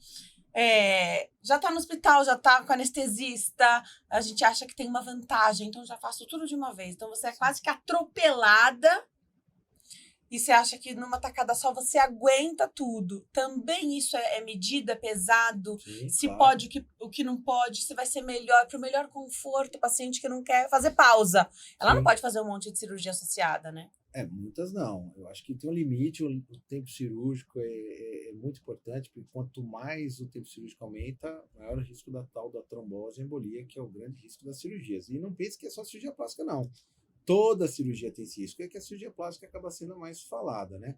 já está no hospital, já está com anestesista, a gente acha que tem uma vantagem, então já faço tudo de uma vez. Então, você é quase que atropelada e você acha que numa tacada só você aguenta tudo. Também isso é medida, é pesado. Se pode, o que não pode, se vai ser melhor, para o melhor conforto, o paciente que não quer fazer pausa. Ela não pode fazer um monte de cirurgia associada, né? Muitas não. Eu acho que tem um limite, o tempo cirúrgico é muito importante, porque quanto mais o tempo cirúrgico aumenta, maior o risco da tal da trombose e embolia, que é o grande risco das cirurgias. E não pense que é só cirurgia plástica, não. Toda cirurgia tem esse risco, é que a cirurgia plástica acaba sendo mais falada, né?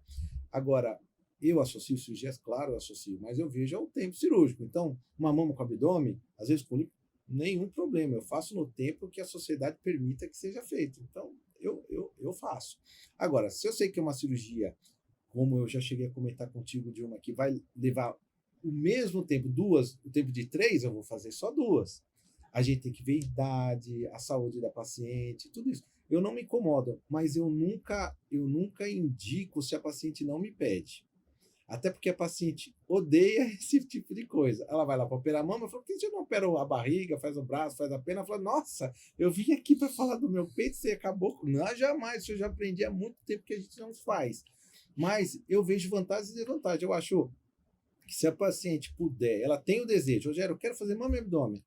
Agora, eu associo cirurgias, claro, eu associo, mas eu vejo o tempo cirúrgico. Então, uma mama com abdômen, às vezes com nenhum problema. Eu faço no tempo que a sociedade permita que seja feito. Então, eu faço. Agora, se eu sei que é uma cirurgia como eu já cheguei a comentar contigo de uma que vai levar o mesmo tempo, o tempo de 3, eu vou fazer só 2. A gente tem que ver a idade, a saúde da paciente, tudo isso. Eu não me incomodo, mas eu nunca indico se a paciente não me pede. Até porque a paciente odeia esse tipo de coisa. Ela vai lá para operar a mama, fala, por que você não opera a barriga, faz o braço, faz a perna? Ela fala, nossa, eu vim aqui para falar do meu peito, você acabou com... Não, jamais, isso eu já aprendi há muito tempo que a gente não faz. Mas eu vejo vantagens e desvantagens. Eu acho que se a paciente puder, ela tem o desejo, Rogério, eu quero fazer mama e abdômen,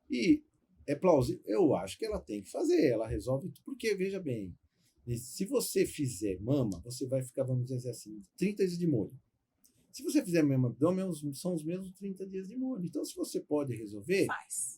e é plausível, eu acho que ela tem que fazer, ela resolve, porque, veja bem, se você fizer mama, você vai ficar, vamos dizer assim, 30 dias de molho. Se você fizer mesmo abdômen, são os mesmos 30 dias de molho. Então, se você pode resolver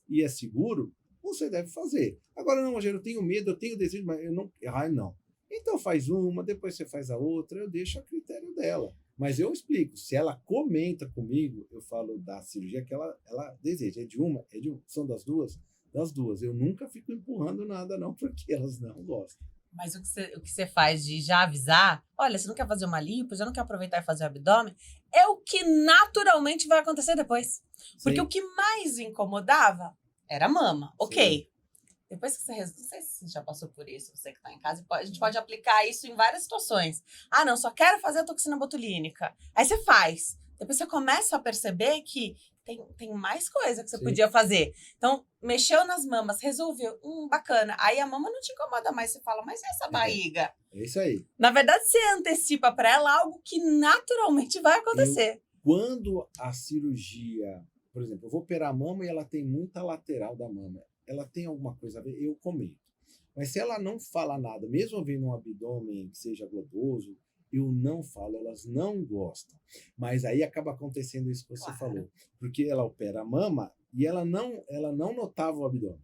e é seguro, você deve fazer. Agora, não, Rogério, eu tenho medo, eu tenho desejo, mas eu não. Ah, não. Então, faz uma, depois você faz a outra, eu deixo a critério dela. Mas eu explico. Se ela comenta comigo, eu falo da cirurgia que ela deseja. É de uma? São das duas? Das duas. Eu nunca fico empurrando nada, não, porque elas não gostam. Mas o que você faz de já avisar, olha, você não quer fazer uma lipo, já não quer aproveitar e fazer o abdômen, é o que naturalmente vai acontecer depois. Porque Sim. o que mais incomodava era a mama. Ok. Sim. Depois que você... Não sei se você já passou por isso, você que está em casa, a gente pode aplicar isso em várias situações. Ah, não, só quero fazer a toxina botulínica. Aí você faz. Depois você começa a perceber que tem mais coisa que você podia fazer. Então, mexeu nas mamas, resolveu. Bacana. Aí a mama não te incomoda mais. Você fala, mas e essa barriga? É isso aí. Na verdade, você antecipa para ela algo que naturalmente vai acontecer. Quando a cirurgia... Por exemplo, eu vou operar a mama e ela tem muita lateral da mama. Ela tem alguma coisa a ver? Eu comento. Mas se ela não fala nada, mesmo vendo um abdômen que seja globoso, eu não falo, elas não gostam. Mas aí acaba acontecendo isso que você falou. Porque ela opera a mama e ela não notava o abdômen.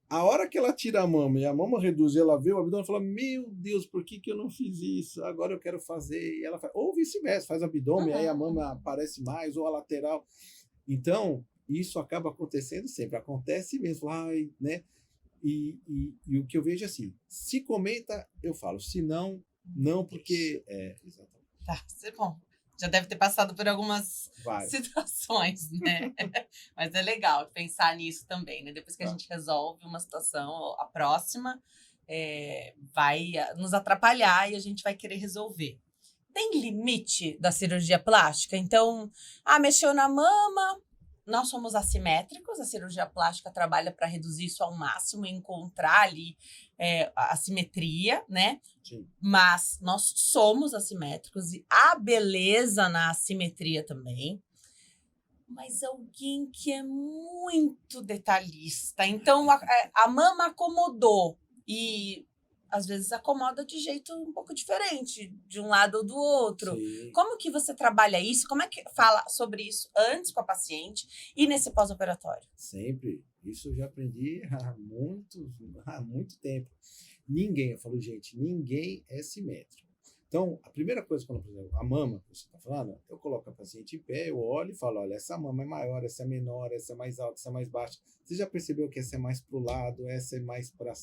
A hora que ela tira a mama e a mama reduz e ela vê o abdômen, ela fala, meu Deus, por que eu não fiz isso? Agora eu quero fazer. E ela faz, ou vice-versa, faz abdômen, aí a mama aparece mais, ou a lateral. Então, isso acaba acontecendo sempre. Acontece mesmo, né? E o que eu vejo é assim, se comenta, eu falo. Se não, não, porque... exatamente. Tá, bom. Já deve ter passado por algumas situações, né? Mas é legal pensar nisso também, né? Depois que a gente resolve uma situação, a próxima vai nos atrapalhar e a gente vai querer resolver. Tem limite da cirurgia plástica? Então, mexeu na mama, nós somos assimétricos, a cirurgia plástica trabalha para reduzir isso ao máximo e encontrar ali a simetria, né? Sim. Mas nós somos assimétricos e há beleza na assimetria também. Mas alguém que é muito detalhista. Então, a mama acomodou e às vezes acomoda de jeito um pouco diferente, de um lado ou do outro. Sim. Como que você trabalha isso? Como é que fala sobre isso antes com a paciente e nesse pós-operatório? Sempre. Isso eu já aprendi há muito tempo. Eu falo, gente, ninguém é simétrico. Então, a primeira coisa, quando, por exemplo, a mama que você está falando, eu coloco a paciente em pé, eu olho e falo, olha, essa mama é maior, essa é menor, essa é mais alta, essa é mais baixa. Você já percebeu que essa é mais para o lado, essa é mais para...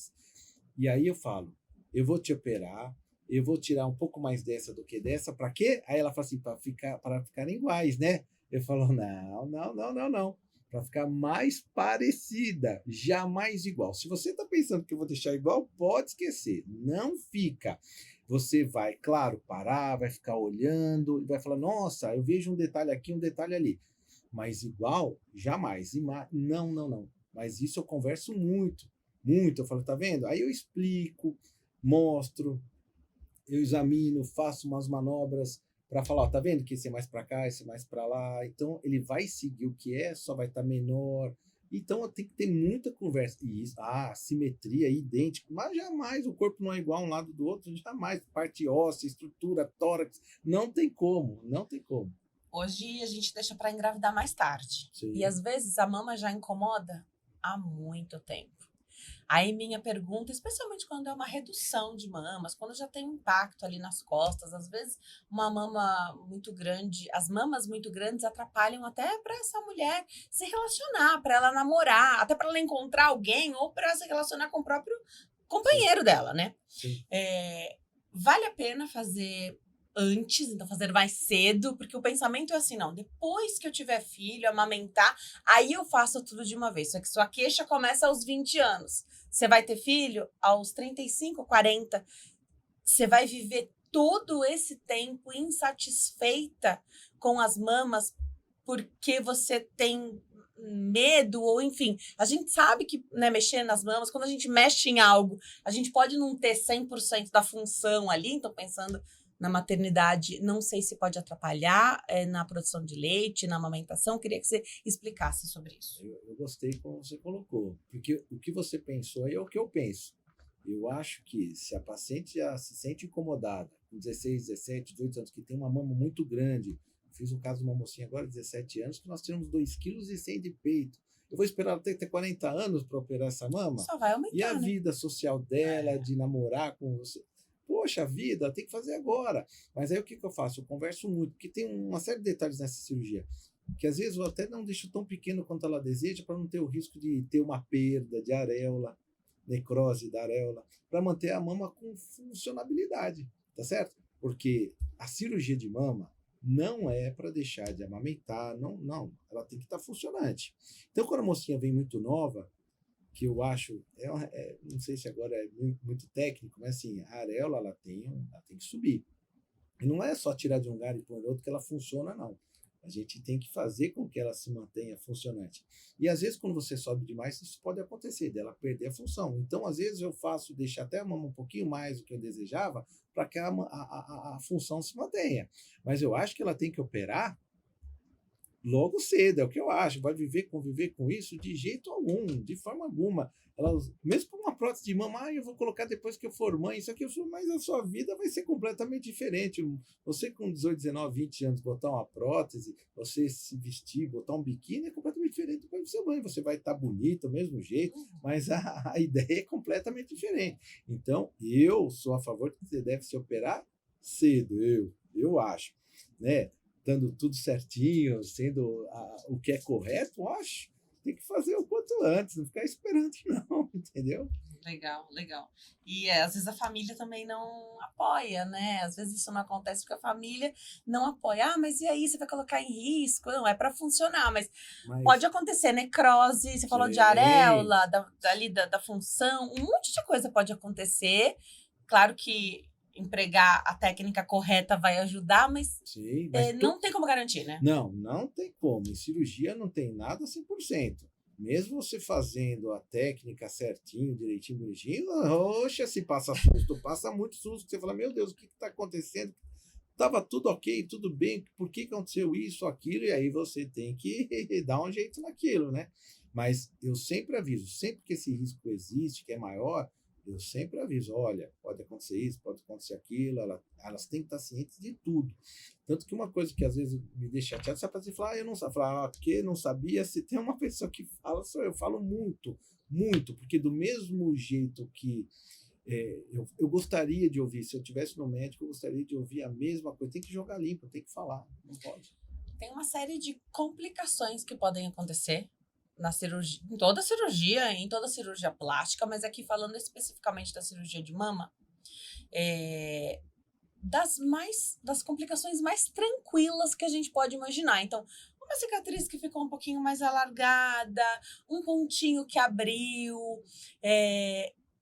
E aí eu falo, eu vou te operar, eu vou tirar um pouco mais dessa do que dessa, para quê? Aí ela fala assim, para ficarem iguais, né? Eu falo, não. Para ficar mais parecida, jamais igual. Se você está pensando que eu vou deixar igual, pode esquecer, não fica. Você vai, claro, parar, vai ficar olhando, e vai falar, nossa, eu vejo um detalhe aqui, um detalhe ali. Mas igual, jamais. Não. Mas isso eu converso muito. Eu falo, tá vendo? Aí eu explico, mostro, eu examino, faço umas manobras para falar, ó, tá vendo que esse é mais para cá, esse é mais para lá. Então ele vai seguir o que só vai estar menor. Então tem que ter muita conversa. E isso, simetria, idêntica, mas jamais o corpo não é igual um lado do outro, jamais. Parte óssea, estrutura, tórax, não tem como. Hoje a gente deixa para engravidar mais tarde. Sim. E às vezes a mama já incomoda há muito tempo. Aí minha pergunta, especialmente quando é uma redução de mamas, quando já tem um impacto ali nas costas, às vezes uma mama muito grande, as mamas muito grandes atrapalham até para essa mulher se relacionar, para ela namorar, até para ela encontrar alguém ou para se relacionar com o próprio companheiro dela, né? Sim. Vale a pena fazer antes, então fazer mais cedo, porque o pensamento é assim, não, depois que eu tiver filho, amamentar, aí eu faço tudo de uma vez. Só que sua queixa começa aos 20 anos. Você vai ter filho aos 35, 40. Você vai viver todo esse tempo insatisfeita com as mamas porque você tem medo, ou enfim, a gente sabe que, né, mexer nas mamas, quando a gente mexe em algo, a gente pode não ter 100% da função ali, então pensando na maternidade, não sei se pode atrapalhar na produção de leite, na amamentação, queria que você explicasse sobre isso. Eu gostei como você colocou, porque o que você pensou aí é o que eu penso. Eu acho que se a paciente já se sente incomodada, com 16, 17, 18 anos, que tem uma mama muito grande, fiz um caso de uma mocinha agora, 17 anos, que nós tiramos 2,1 kg de peito. Eu vou esperar ela ter 40 anos para operar essa mama? Só vai aumentar, E a né? vida social dela, de namorar com você? Poxa vida, tem que fazer agora. Mas aí o que eu faço? Eu converso muito, porque tem uma série de detalhes nessa cirurgia, que às vezes eu até não deixo tão pequeno quanto ela deseja, para não ter o risco de ter uma perda de areola, necrose da areola, para manter a mama com funcionabilidade, tá certo? Porque a cirurgia de mama não é para deixar de amamentar, não, ela tem que estar funcionante. Então, quando a mocinha vem muito nova, que eu acho, não sei se agora é muito técnico, mas assim, a areola ela tem que subir. E não é só tirar de um lugar e pôr em outro que ela funciona, não. A gente tem que fazer com que ela se mantenha funcionante. E às vezes, quando você sobe demais, isso pode acontecer, dela perder a função. Então, às vezes, eu faço, deixar até a mama um pouquinho mais do que eu desejava, para que a função se mantenha. Mas eu acho que ela tem que operar logo cedo, é o que eu acho. Vai conviver com isso de jeito algum, de forma alguma. Ela, mesmo com uma prótese de mama, eu vou colocar depois que eu for mãe, isso aqui, mas a sua vida vai ser completamente diferente. Você com 18, 19, 20 anos botar uma prótese, você se vestir, botar um biquíni é completamente diferente do que ser mãe. Você vai estar bonita do mesmo jeito, mas a ideia é completamente diferente. Então, eu sou a favor que você deve se operar cedo, eu acho, né? Dando tudo certinho, sendo o que é correto, acho, tem que fazer o quanto antes, não ficar esperando não, entendeu? Legal. E às vezes a família também não apoia, né? Às vezes isso não acontece porque a família não apoia. Ah, mas e aí, você vai colocar em risco? Não, é para funcionar, mas pode acontecer necrose, você falou de areola, da função, um monte de coisa pode acontecer. Claro que empregar a técnica correta vai ajudar, mas, sim, não tem como garantir, né? Não tem como. Em cirurgia não tem nada 100%. Mesmo você fazendo a técnica certinho, direitinho, bonitinho, oxa, se passa susto, passa muito susto. Você fala, meu Deus, o que está acontecendo? Tava tudo ok, tudo bem, por que aconteceu isso, aquilo? E aí você tem que dar um jeito naquilo, né? Mas eu sempre aviso, sempre que esse risco existe, que é maior, eu sempre aviso, olha, pode acontecer isso, pode acontecer aquilo, elas têm que estar cientes de tudo. Tanto que uma coisa que às vezes me deixa chateado, sabe, para falar, eu não sabia, falar, porque não sabia, se tem uma pessoa que fala, sou eu, falo muito, porque do mesmo jeito que eu gostaria de ouvir, se eu tivesse no médico, eu gostaria de ouvir a mesma coisa, tem que jogar limpo, tem que falar, não pode. Tem uma série de complicações que podem acontecer na cirurgia, em toda cirurgia plástica, mas aqui falando especificamente da cirurgia de mama, das complicações mais tranquilas que a gente pode imaginar. Então, uma cicatriz que ficou um pouquinho mais alargada, um pontinho que abriu,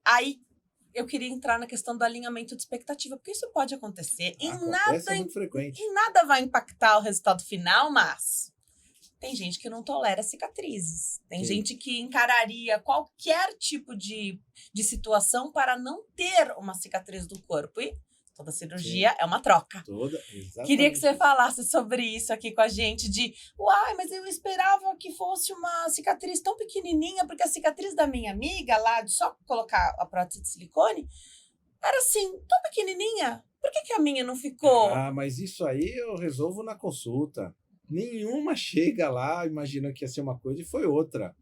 aí eu queria entrar na questão do alinhamento de expectativa, porque isso pode acontecer. Acontece, é muito frequente. Em nada vai impactar o resultado final, mas tem gente que não tolera cicatrizes. Tem gente que encararia qualquer tipo de situação para não ter uma cicatriz do corpo. E toda cirurgia é uma troca. Queria que você falasse sobre isso aqui com a gente, uai, mas eu esperava que fosse uma cicatriz tão pequenininha, porque a cicatriz da minha amiga lá, de só colocar a prótese de silicone, era assim, tão pequenininha. Por que a minha não ficou? Ah, mas isso aí eu resolvo na consulta. Nenhuma chega lá imaginando que ia ser uma coisa e foi outra.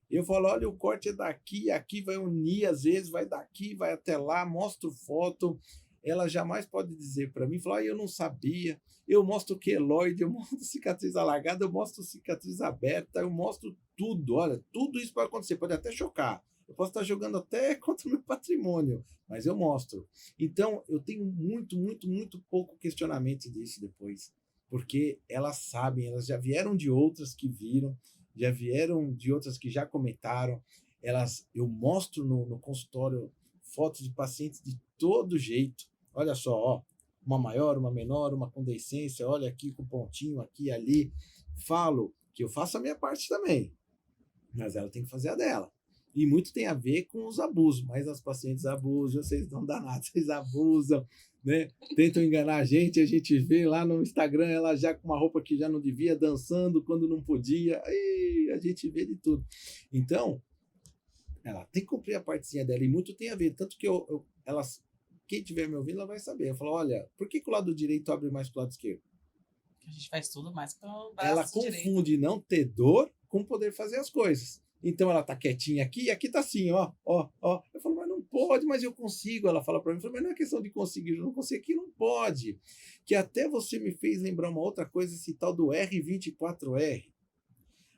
Eu falo, olha, o corte é daqui, aqui vai unir, às vezes vai daqui, vai até lá, mostro foto. Ela jamais pode dizer para mim, falar, eu não sabia, eu mostro queloide, eu mostro cicatriz alargada, eu mostro cicatriz aberta, eu mostro tudo, olha, tudo isso pode acontecer, pode até chocar. Eu posso estar jogando até contra o meu patrimônio, mas eu mostro. Então, eu tenho muito pouco questionamento disso depois, porque elas sabem, elas já vieram de outras que viram, já vieram de outras que já comentaram. Eu mostro no consultório fotos de pacientes de todo jeito. Olha só, ó, uma maior, uma menor, uma com deiscência, olha aqui com pontinho, aqui e ali. Falo que eu faço a minha parte também, mas ela tem que fazer a dela. E muito tem a ver com os abusos, mas as pacientes abusam, vocês não dá nada, vocês abusam, né? Tentam enganar a gente vê lá no Instagram ela já com uma roupa que já não devia, dançando quando não podia, e a gente vê de tudo. Então, ela tem que cumprir a partezinha dela, e muito tem a ver, tanto que quem estiver me ouvindo, ela vai saber. Eu falo, olha, por que o lado direito abre mais que o lado esquerdo? A gente faz tudo mais com o Ela braço direito. confunde não ter dor com poder fazer as coisas. Então ela tá quietinha aqui e aqui tá assim, ó. Eu falo, mas não pode, mas eu consigo. Ela fala para mim, mas não é questão de conseguir, eu não consigo aqui, não pode. Que até você me fez lembrar uma outra coisa, esse tal do R24R.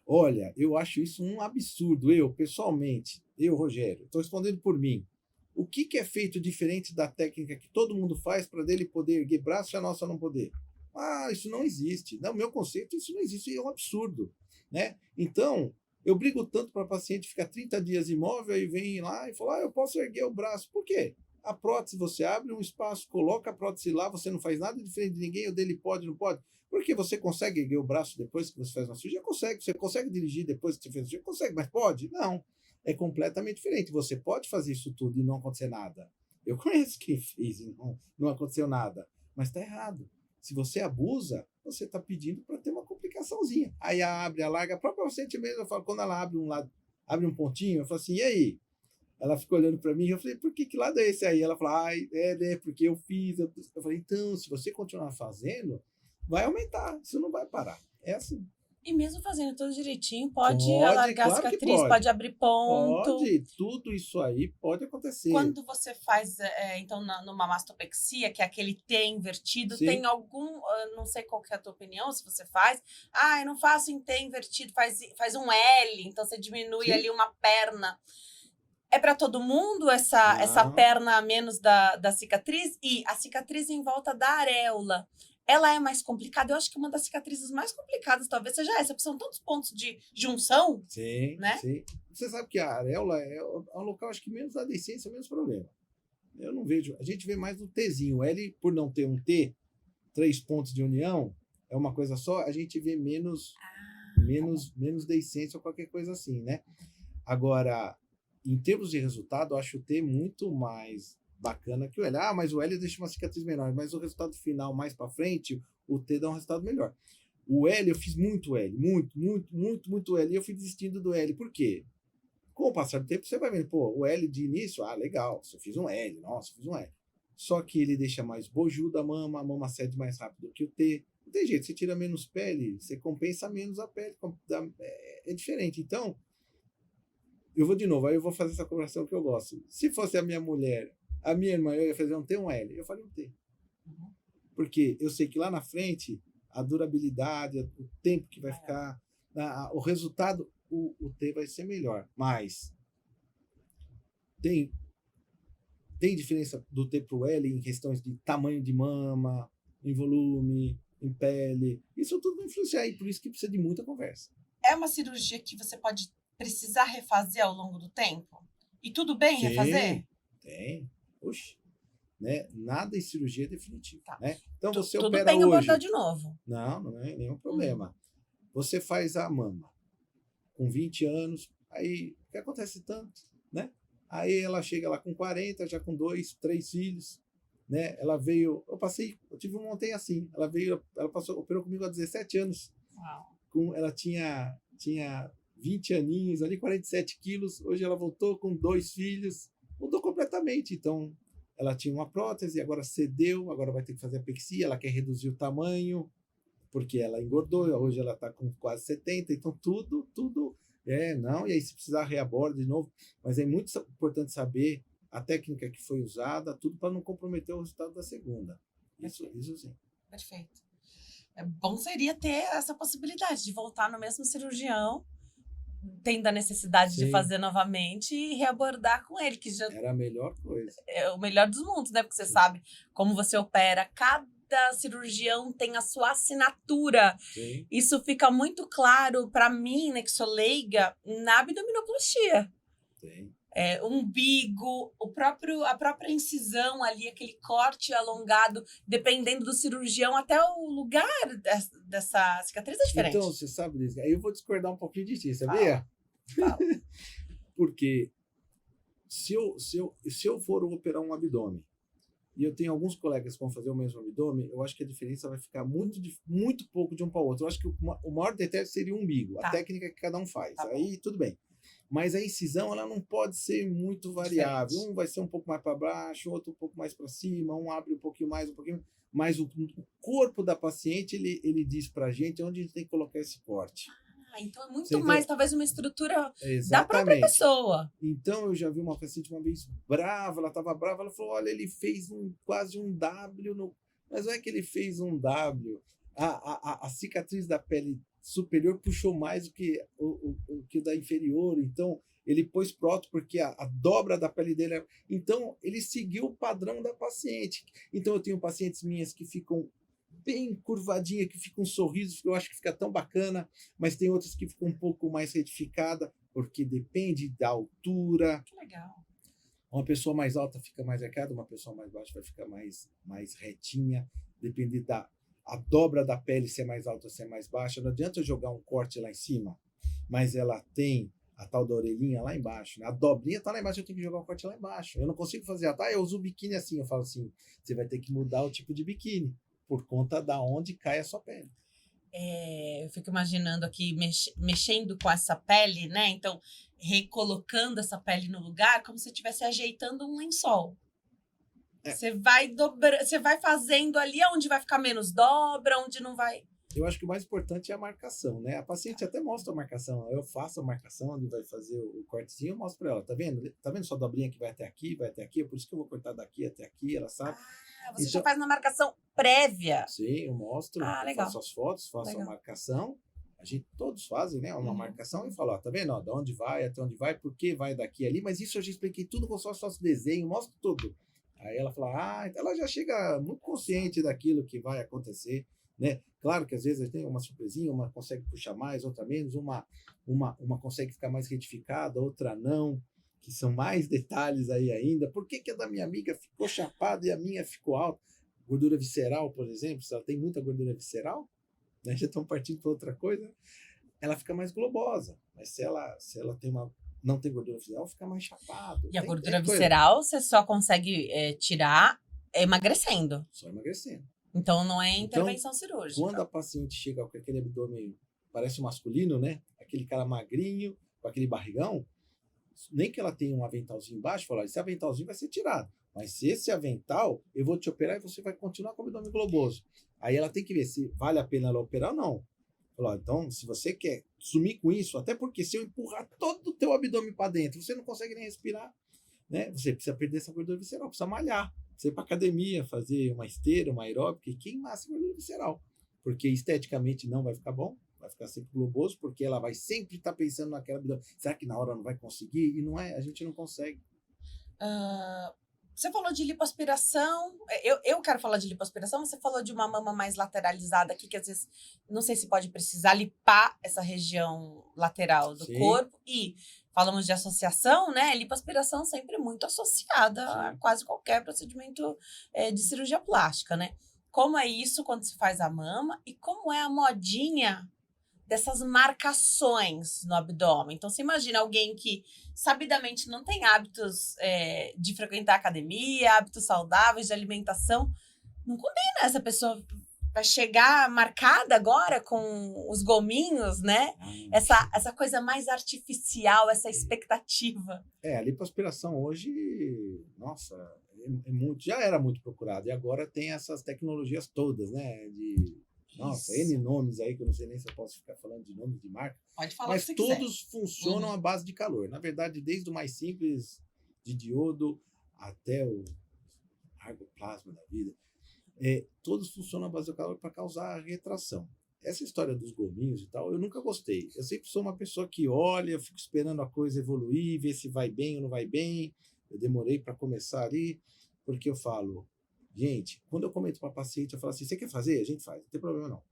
Olha, eu acho isso um absurdo. Eu, pessoalmente, Rogério, estou respondendo por mim. O que é feito diferente da técnica que todo mundo faz para dele poder erguer braço e a nossa não poder? Ah, isso não existe. No meu conceito, isso não existe. Isso é um absurdo, né? Então, eu brigo tanto para a paciente ficar 30 dias imóvel e vem lá e fala, eu posso erguer o braço. Por quê? A prótese, você abre um espaço, coloca a prótese lá, você não faz nada diferente de ninguém, o dele pode, não pode. Porque você consegue erguer o braço depois que você faz uma cirurgia? Consegue. Você consegue dirigir depois que você fez a cirurgia? Consegue, mas pode? Não. É completamente diferente. Você pode fazer isso tudo e não acontecer nada. Eu conheço quem fez e não aconteceu nada. Mas está errado. Se você abusa, você está pedindo para ter uma complicaçãozinha. Aí abre, alarga. A própria paciente mesmo, eu falo, quando ela abre um lado, abre um pontinho, eu falo assim, e aí? Ela ficou olhando para mim, eu falei, por que lado é esse aí? Ela falou, né, porque eu fiz. Eu falei, então, se você continuar fazendo, vai aumentar, isso não vai parar. É assim. E mesmo fazendo tudo direitinho, pode alargar claro a cicatriz, pode abrir ponto. Pode, tudo isso aí pode acontecer. Quando você faz, então, numa mastopexia, que é aquele T invertido, Sim. Tem algum, não sei qual que é a tua opinião, se você faz, eu não faço em T invertido, faz um L, então você diminui Sim. ali uma perna. É para todo mundo essa perna a menos da cicatriz? E a cicatriz em volta da areola, ela é mais complicada? Eu acho que uma das cicatrizes mais complicadas talvez seja essa, porque são tantos pontos de junção. Sim, né? Sim. Você sabe que a areola é um local, acho que menos adescência, menos problema. Eu não vejo. A gente vê mais no Tzinho. O L, por não ter um T, 3 pontos de união, é uma coisa só, a gente vê menos deiscência ou qualquer coisa assim, né? Agora, em termos de resultado, eu acho o T muito mais bacana que o L. Mas o L deixa uma cicatriz menor, mas o resultado final, mais para frente, o T dá um resultado melhor. O L, eu fiz muito L, muito L, e eu fui desistindo do L. Por quê? Com o passar do tempo, você vai vendo, o L de início, legal, eu fiz um L, nossa, fiz um L. Só que ele deixa mais bojuda a mama cede mais rápido que o T. Não tem jeito, você tira menos pele, você compensa menos a pele, é diferente. Então, eu vou de novo, aí eu vou fazer essa comparação que eu gosto. Se fosse a minha mulher, a minha irmã, eu ia fazer um T, um L. Eu falei um T. Porque eu sei que lá na frente, a durabilidade, o tempo que vai ficar, o resultado, o T vai ser melhor. Mas tem diferença do T para o L em questões de tamanho de mama, em volume, em pele. Isso tudo vai influenciar e por isso que precisa de muita conversa. É uma cirurgia que você pode precisar refazer ao longo do tempo? E tudo bem refazer? Tem. Oxe. Né? Nada em cirurgia é definitivo. Tá. Né? Então você tudo opera bem hoje. abordar de novo. Não é nenhum problema. Você faz a mama com 20 anos, aí o que acontece tanto, né? Aí ela chega lá com 40, já com 2, 3 filhos, né? Ela veio, eu tive um ontem assim, operou comigo há 17 anos. Uau. Ela tinha 20 aninhos, ali 47 quilos, hoje ela voltou com 2 filhos, mudou completamente. Então, ela tinha uma prótese, agora cedeu, agora vai ter que fazer apexia, ela quer reduzir o tamanho, porque ela engordou, hoje ela está com quase 70, então tudo, e aí se precisar reaborda de novo, mas é muito importante saber a técnica que foi usada, tudo para não comprometer o resultado da segunda. Isso sim. Perfeito. Bom seria ter essa possibilidade de voltar no mesmo cirurgião tendo a necessidade de Sim. fazer novamente e reabordar com ele, que já Era a melhor coisa. é o melhor dos mundos, né? Porque você sabe como você opera. Cada cirurgião tem a sua assinatura. Sim. Isso fica muito claro para mim, né, que sou leiga, na abdominoplastia. Tem. Umbigo, a própria incisão ali, aquele corte alongado, dependendo do cirurgião, até o lugar dessa cicatriz é diferente. Então, você sabe disso. Aí eu vou discordar um pouquinho de ti, sabia? Fala. Porque se eu for operar um abdômen e eu tenho alguns colegas que vão fazer o mesmo abdômen, eu acho que a diferença vai ficar muito pouco de um para o outro. Eu acho que o maior detalhe seria o umbigo, Tá. a técnica que cada um faz. Tá bom. Aí tudo bem. Mas a incisão ela não pode ser muito variável. Diferente. Um vai ser um pouco mais para baixo, outro um pouco mais para cima, um abre um pouquinho mais, um pouquinho. Mas o corpo da paciente ele diz para a gente onde a gente tem que colocar esse corte. Então é muito Você mais, entende? talvez, uma estrutura da própria Exatamente. pessoa. Então eu já vi uma paciente uma vez brava, ela estava brava, ela falou: olha, ele fez quase um W no. Mas não é que ele fez um W. A cicatriz da pele superior puxou mais do que o que da inferior. Então ele pôs prótese porque a dobra da pele dele. Então ele seguiu o padrão da paciente. Então eu tenho pacientes minhas que ficam bem curvadinha, que fica um sorriso, que eu acho que fica tão bacana, mas tem outras que ficam um pouco mais retificada, porque depende da altura. Que legal. Uma pessoa mais alta fica mais arqueada, uma pessoa mais baixa vai ficar mais retinha, depende a dobra da pele ser mais alta ou ser mais baixa. Não adianta eu jogar um corte lá em cima, mas ela tem a tal da orelhinha lá embaixo, né? A dobrinha está lá embaixo, eu tenho que jogar o corte lá embaixo. Eu não consigo fazer, eu uso o biquíni assim. Eu falo assim, você vai ter que mudar o tipo de biquíni, por conta da onde cai a sua pele. Eu fico imaginando aqui, mexendo com essa pele, né? Então, recolocando essa pele no lugar, como se estivesse ajeitando um lençol. Você vai fazendo ali onde vai ficar menos dobra, onde não vai. Eu acho que o mais importante é a marcação, né? A paciente até mostra a marcação. Eu faço a marcação onde vai fazer o cortezinho, eu mostro para ela. Tá vendo? Tá vendo sua dobrinha que vai até aqui, é por isso que eu vou cortar daqui até aqui, ela sabe. Você já faz uma marcação prévia. Sim, eu mostro, eu legal. faço as fotos, faço a marcação. A gente todos fazem, né? Uma marcação e falo, ó, tá vendo? Ó, de onde vai, até onde vai, por que vai daqui ali, mas isso eu já expliquei tudo com só faço desenho, mostro tudo. Aí ela fala, então ela já chega muito consciente daquilo que vai acontecer, né? Claro que às vezes tem uma surpresinha, uma consegue puxar mais, outra menos, uma consegue ficar mais retificada, outra não, que são mais detalhes aí ainda. Por que a da minha amiga ficou chapada e a minha ficou alta? Gordura visceral, por exemplo, se ela tem muita gordura visceral, né, já estão partindo para outra coisa, ela fica mais globosa. Mas se ela não tem gordura visceral, fica mais chapado. E a gordura visceral você só consegue tirar emagrecendo. Só emagrecendo. Então não é intervenção cirúrgica. Quando a paciente chega com aquele abdômen, parece masculino, né? Aquele cara magrinho, com aquele barrigão, nem que ela tenha um aventalzinho embaixo, falar, esse aventalzinho vai ser tirado. Mas se esse avental, eu vou te operar e você vai continuar com o abdômen globoso. Aí ela tem que ver se vale a pena ela operar ou não. Falar, então, se você quer sumir com isso, até porque se eu empurrar todo o teu abdômen para dentro, você não consegue nem respirar, né? Você precisa perder essa gordura visceral, precisa malhar. Você ir para academia, fazer uma esteira, uma aeróbica e queimar essa gordura visceral. Porque esteticamente não vai ficar bom, vai ficar sempre globoso, porque ela vai sempre estar pensando naquela abdômen. Será que na hora não vai conseguir? E não é, a gente não consegue. Você falou de lipoaspiração, eu quero falar de lipoaspiração, você falou de uma mama mais lateralizada aqui, que às vezes, não sei se pode precisar limpar essa região lateral do corpo, e falamos de associação, né, lipoaspiração sempre muito associada a quase qualquer procedimento de cirurgia plástica, né. Como é isso quando se faz a mama e como é a modinha dessas marcações no abdômen. Então, você imagina alguém que sabidamente não tem hábitos de frequentar academia, hábitos saudáveis de alimentação. Não combina, essa pessoa vai chegar marcada agora com os gominhos, né? Essa coisa mais artificial, essa expectativa. A lipoaspiração hoje, nossa, já era muito procurada. E agora tem essas tecnologias todas, né? Nossa, N nomes aí, que eu não sei nem se eu posso ficar falando de nomes de marca. Pode falar mas se você todos quiser. Funcionam à base de calor. Na verdade, desde o mais simples, de diodo, até o argoplasma da vida, todos funcionam à base do calor para causar retração. essa história dos gominhos e tal, eu nunca gostei. Eu sempre sou uma pessoa que olha, eu fico esperando a coisa evoluir, ver se vai bem ou não vai bem. Eu demorei para começar ali, porque eu falo, gente, quando eu comento para a paciente, eu falo assim, você quer fazer? A gente faz, não tem problema não.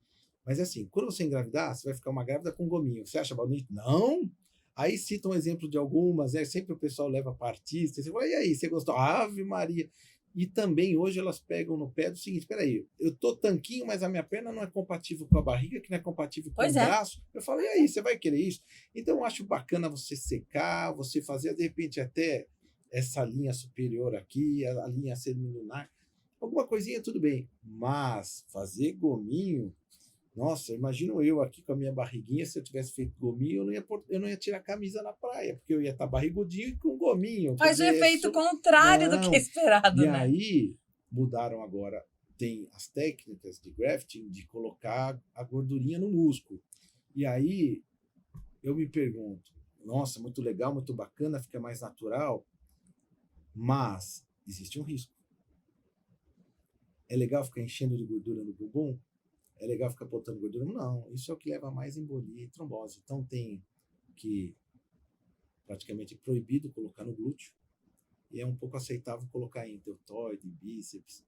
Mas é assim, quando você engravidar, você vai ficar uma grávida com gominho. Você acha bonito? Não! Aí cita um exemplo de algumas, sempre o pessoal leva para artista, você fala, e aí, você gostou? Ave Maria! E também hoje elas pegam no pé do seguinte, espera aí, eu tô tanquinho, mas a minha perna não é compatível com a barriga, que não é compatível com o braço. Eu falo, e aí, você vai querer isso? Então eu acho bacana você secar, você fazer, de repente, até essa linha superior aqui, a linha semilunar, alguma coisinha tudo bem, mas fazer gominho, nossa, imagino eu aqui com a minha barriguinha, se eu tivesse feito gominho, eu não ia tirar a camisa na praia, porque eu ia estar barrigudinho e com gominho. Faz o efeito contrário do que é esperado, e né? aí, mudaram agora, tem as técnicas de grafting, de colocar a gordurinha no músculo. E aí, eu me pergunto, nossa, muito legal, muito bacana, fica mais natural, mas existe um risco. É legal ficar enchendo de gordura no bumbum? É legal ficar botando gordura? Não, isso é o que leva mais embolia e trombose. Então tem que praticamente proibido colocar no glúteo e é um pouco aceitável colocar em deltoide, bíceps,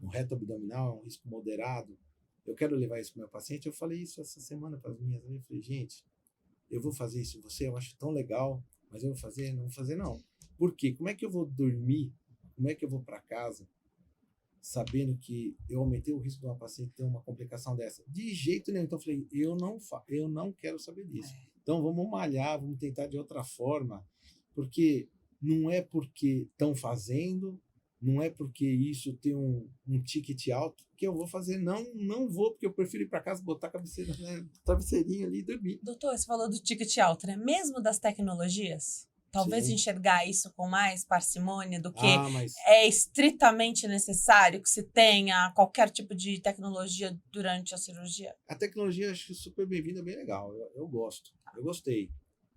no reto abdominal, é um risco moderado. Eu quero levar isso para o meu paciente. Eu falei isso essa semana para as minhas. Eu falei, gente, eu vou fazer isso em você, eu acho tão legal, mas eu vou fazer? Não vou fazer não. Por quê? Como é que eu vou dormir? Como é que eu vou para casa sabendo que eu aumentei o risco de uma paciente ter uma complicação dessa? De jeito nenhum. Então eu falei, eu não quero saber disso. Então vamos malhar, vamos tentar de outra forma, porque não é porque estão fazendo, não é porque isso tem um ticket alto que eu vou fazer. Não vou, porque eu prefiro ir para casa, botar a cabeceira, né, travesseirinho ali e dormir. Doutor, você falou do ticket alto, né? Mesmo das tecnologias? Talvez Sim. enxergar isso com mais parcimônia do que mas é estritamente necessário que se tenha qualquer tipo de tecnologia durante a cirurgia? a tecnologia eu acho super bem-vinda, bem legal. Eu gosto, eu gostei.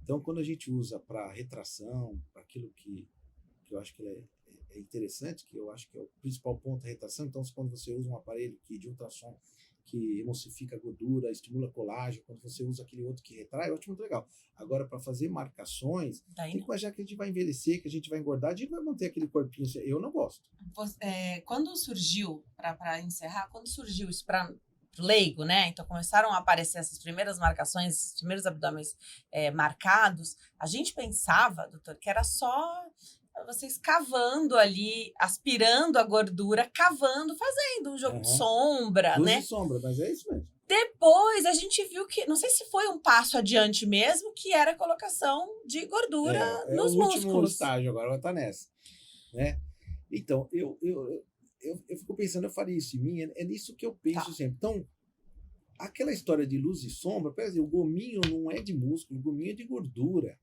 Então, quando a gente usa para retração, para aquilo que eu acho que é interessante, que eu acho que é o principal ponto da retração, então, quando você usa um aparelho de ultrassom que emulsifica a gordura, estimula colágeno, quando você usa aquele outro que retrai, eu acho muito legal. Agora, para fazer marcações, tem que imaginar que a gente vai envelhecer, que a gente vai engordar, a gente vai manter aquele corpinho. Eu não gosto. Quando surgiu, para encerrar, quando surgiu isso para leigo, né? Então começaram a aparecer essas primeiras marcações, esses primeiros abdômenes marcados, a gente pensava, doutor, que era só vocês cavando ali, aspirando a gordura, cavando, fazendo um jogo de sombra, Luz né? e sombra, mas é isso mesmo. Depois a gente viu que, não sei se foi um passo adiante mesmo, que era a colocação de gordura nos músculos. O último estágio agora está nessa, né? Então, eu fico pensando, eu faria isso em mim, é nisso que eu penso sempre. Então, aquela história de luz e sombra, por exemplo, o gominho não é de músculo, o gominho é de gordura.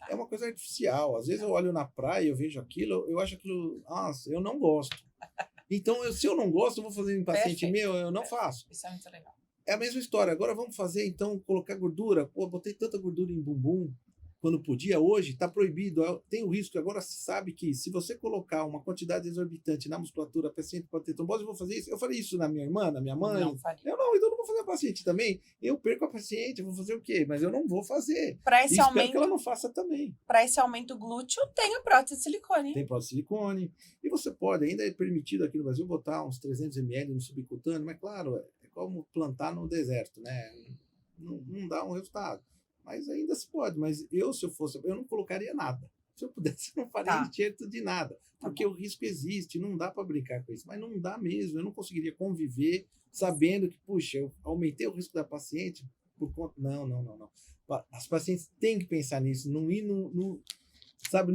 É uma coisa artificial. Às vezes eu olho na praia, eu vejo aquilo, eu acho aquilo, nossa, eu não gosto. Então, se eu não gosto, eu vou fazer em paciente meu, eu não faço. Isso é muito legal. É a mesma história. Agora vamos fazer, então, colocar gordura. Pô, botei tanta gordura em bumbum quando podia. Hoje está proibido. Tem o risco. Agora se sabe que se você colocar uma quantidade exorbitante na musculatura, a paciente pode ter trombose. Eu vou fazer isso. Eu falei isso na minha irmã, na minha mãe. Não faria. Então eu não vou fazer a paciente também. Eu perco a paciente, eu vou fazer o quê? Mas eu não vou fazer. Para esse aumento, espero que ela não faça também. Para esse aumento glúteo, tem a prótese de silicone. Tem prótese de silicone. E você pode, ainda é permitido aqui no Brasil, botar uns 300 ml no subcutâneo, mas claro, é como plantar no deserto, né? Não dá um resultado. Mas ainda se pode. Mas se eu fosse, eu não colocaria nada. Se eu pudesse, eu não faria enxerto de nada. Porque o risco existe, não dá para brincar com isso. Mas não dá mesmo. Eu não conseguiria conviver sabendo que, puxa, eu aumentei o risco da paciente por conta. Não. As pacientes têm que pensar nisso, não ir no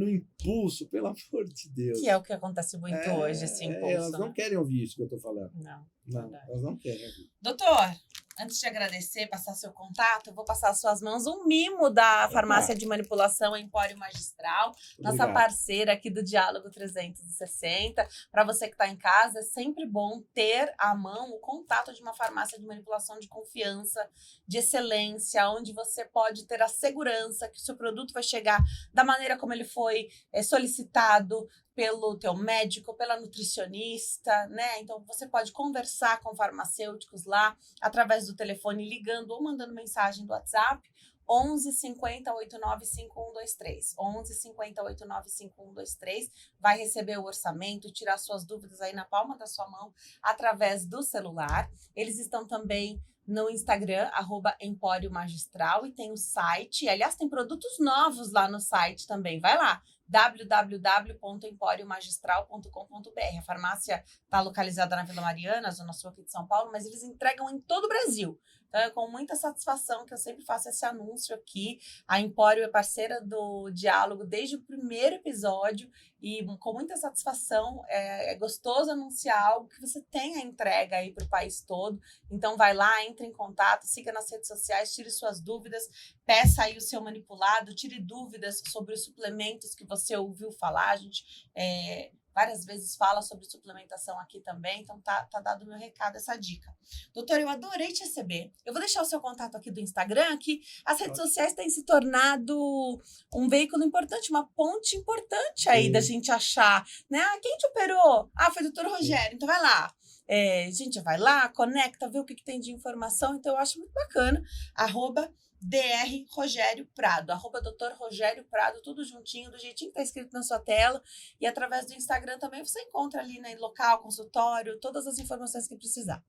impulso, pelo amor de Deus. Que é o que acontece muito hoje, esse impulso. Elas não querem ouvir isso que eu estou falando. Não, elas não querem ouvir. Doutor, antes de agradecer, passar seu contato, eu vou passar às suas mãos um mimo da Farmácia de Manipulação Empório Magistral, nossa parceira aqui do Diálogo 360. Para você que está em casa, é sempre bom ter à mão o contato de uma farmácia de manipulação de confiança, de excelência, onde você pode ter a segurança que o seu produto vai chegar da maneira como ele foi solicitado, pelo teu médico, pela nutricionista, né? Então, você pode conversar com farmacêuticos lá, através do telefone, ligando ou mandando mensagem do WhatsApp, 11 50 89 5123. 11 50 89 5123. Vai receber o orçamento, tirar suas dúvidas aí na palma da sua mão, através do celular. Eles estão também no Instagram, @Empório Magistral, e tem o site. Aliás, tem produtos novos lá no site também. Vai lá, www.emporiomagistral.com.br. A farmácia está localizada na Vila Mariana, zona sul aqui de São Paulo, mas eles entregam em todo o Brasil. Então, é com muita satisfação que eu sempre faço esse anúncio aqui. A Empório é parceira do Diálogo desde o primeiro episódio e com muita satisfação é gostoso anunciar algo que você tem a entrega aí para o país todo. Então, vai lá, entre em contato, siga nas redes sociais, tire suas dúvidas, peça aí o seu manipulado, tire dúvidas sobre os suplementos que você ouviu falar. A gente várias vezes fala sobre suplementação aqui também, então tá dado o meu recado, essa dica. Doutor, eu adorei te receber. Eu vou deixar o seu contato aqui do Instagram, que as redes sociais têm se tornado um veículo importante, uma ponte importante aí da gente achar, né? Ah, quem te operou? Ah, foi o doutor Rogério, então vai lá. Gente, vai lá, conecta, vê o que tem de informação, então eu acho muito bacana. @Dr. Rogério Prado, @Dr. Rogério Prado, tudo juntinho, do jeitinho que tá escrito na sua tela, e através do Instagram também você encontra ali, né, local, consultório, todas as informações que precisar.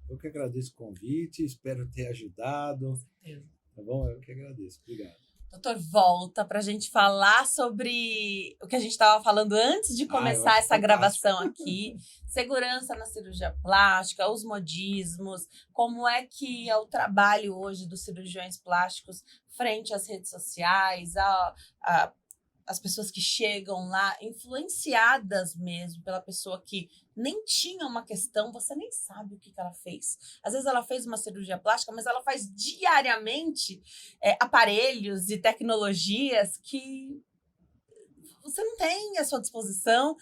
Eu que agradeço o convite, espero ter ajudado. Tá bom? Eu que agradeço. Obrigado. Doutor, volta para a gente falar sobre o que a gente estava falando antes de começar essa gravação aqui. Segurança na cirurgia plástica, os modismos, como é que é o trabalho hoje dos cirurgiões plásticos frente às redes sociais, as pessoas que chegam lá influenciadas mesmo pela pessoa que nem tinha uma questão, você nem sabe o que ela fez. Às vezes ela fez uma cirurgia plástica, mas ela faz diariamente aparelhos e tecnologias que você não tem à sua disposição,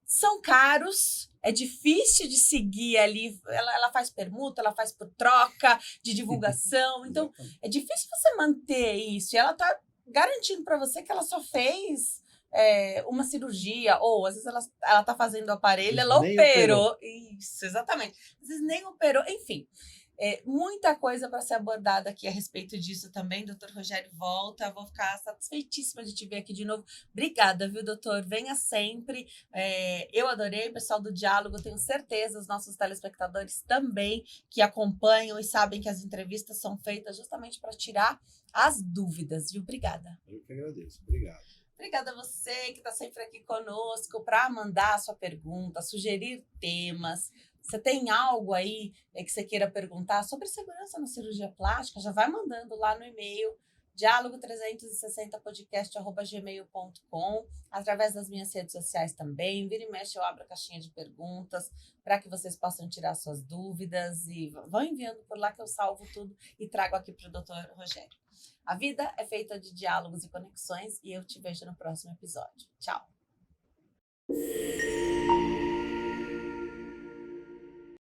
são caros, é difícil de seguir ali, ela faz permuta, ela faz por troca de divulgação, então é difícil você manter isso, e ela está garantindo para você que ela só fez uma cirurgia, ou às vezes ela tá fazendo o aparelho, ela operou. Isso, exatamente. Às vezes nem operou, enfim. Muita coisa para ser abordada aqui a respeito disso também. Doutor Rogério volta, vou ficar satisfeitíssima de te ver aqui de novo. Obrigada, viu, doutor? Venha sempre. Eu adorei, o pessoal do Diálogo, tenho certeza, os nossos telespectadores também, que acompanham e sabem que as entrevistas são feitas justamente para tirar as dúvidas, viu? Obrigada. Eu que agradeço. Obrigado. Obrigada a você que está sempre aqui conosco para mandar a sua pergunta, sugerir temas. Você tem algo aí que você queira perguntar sobre segurança na cirurgia plástica? Já vai mandando lá no e-mail diálogo360podcast@gmail.com, através das minhas redes sociais também. Vira e mexe, eu abro a caixinha de perguntas para que vocês possam tirar suas dúvidas e vão enviando por lá que eu salvo tudo e trago aqui para o Dr. Rogério. A vida é feita de diálogos e conexões e eu te vejo no próximo episódio. Tchau!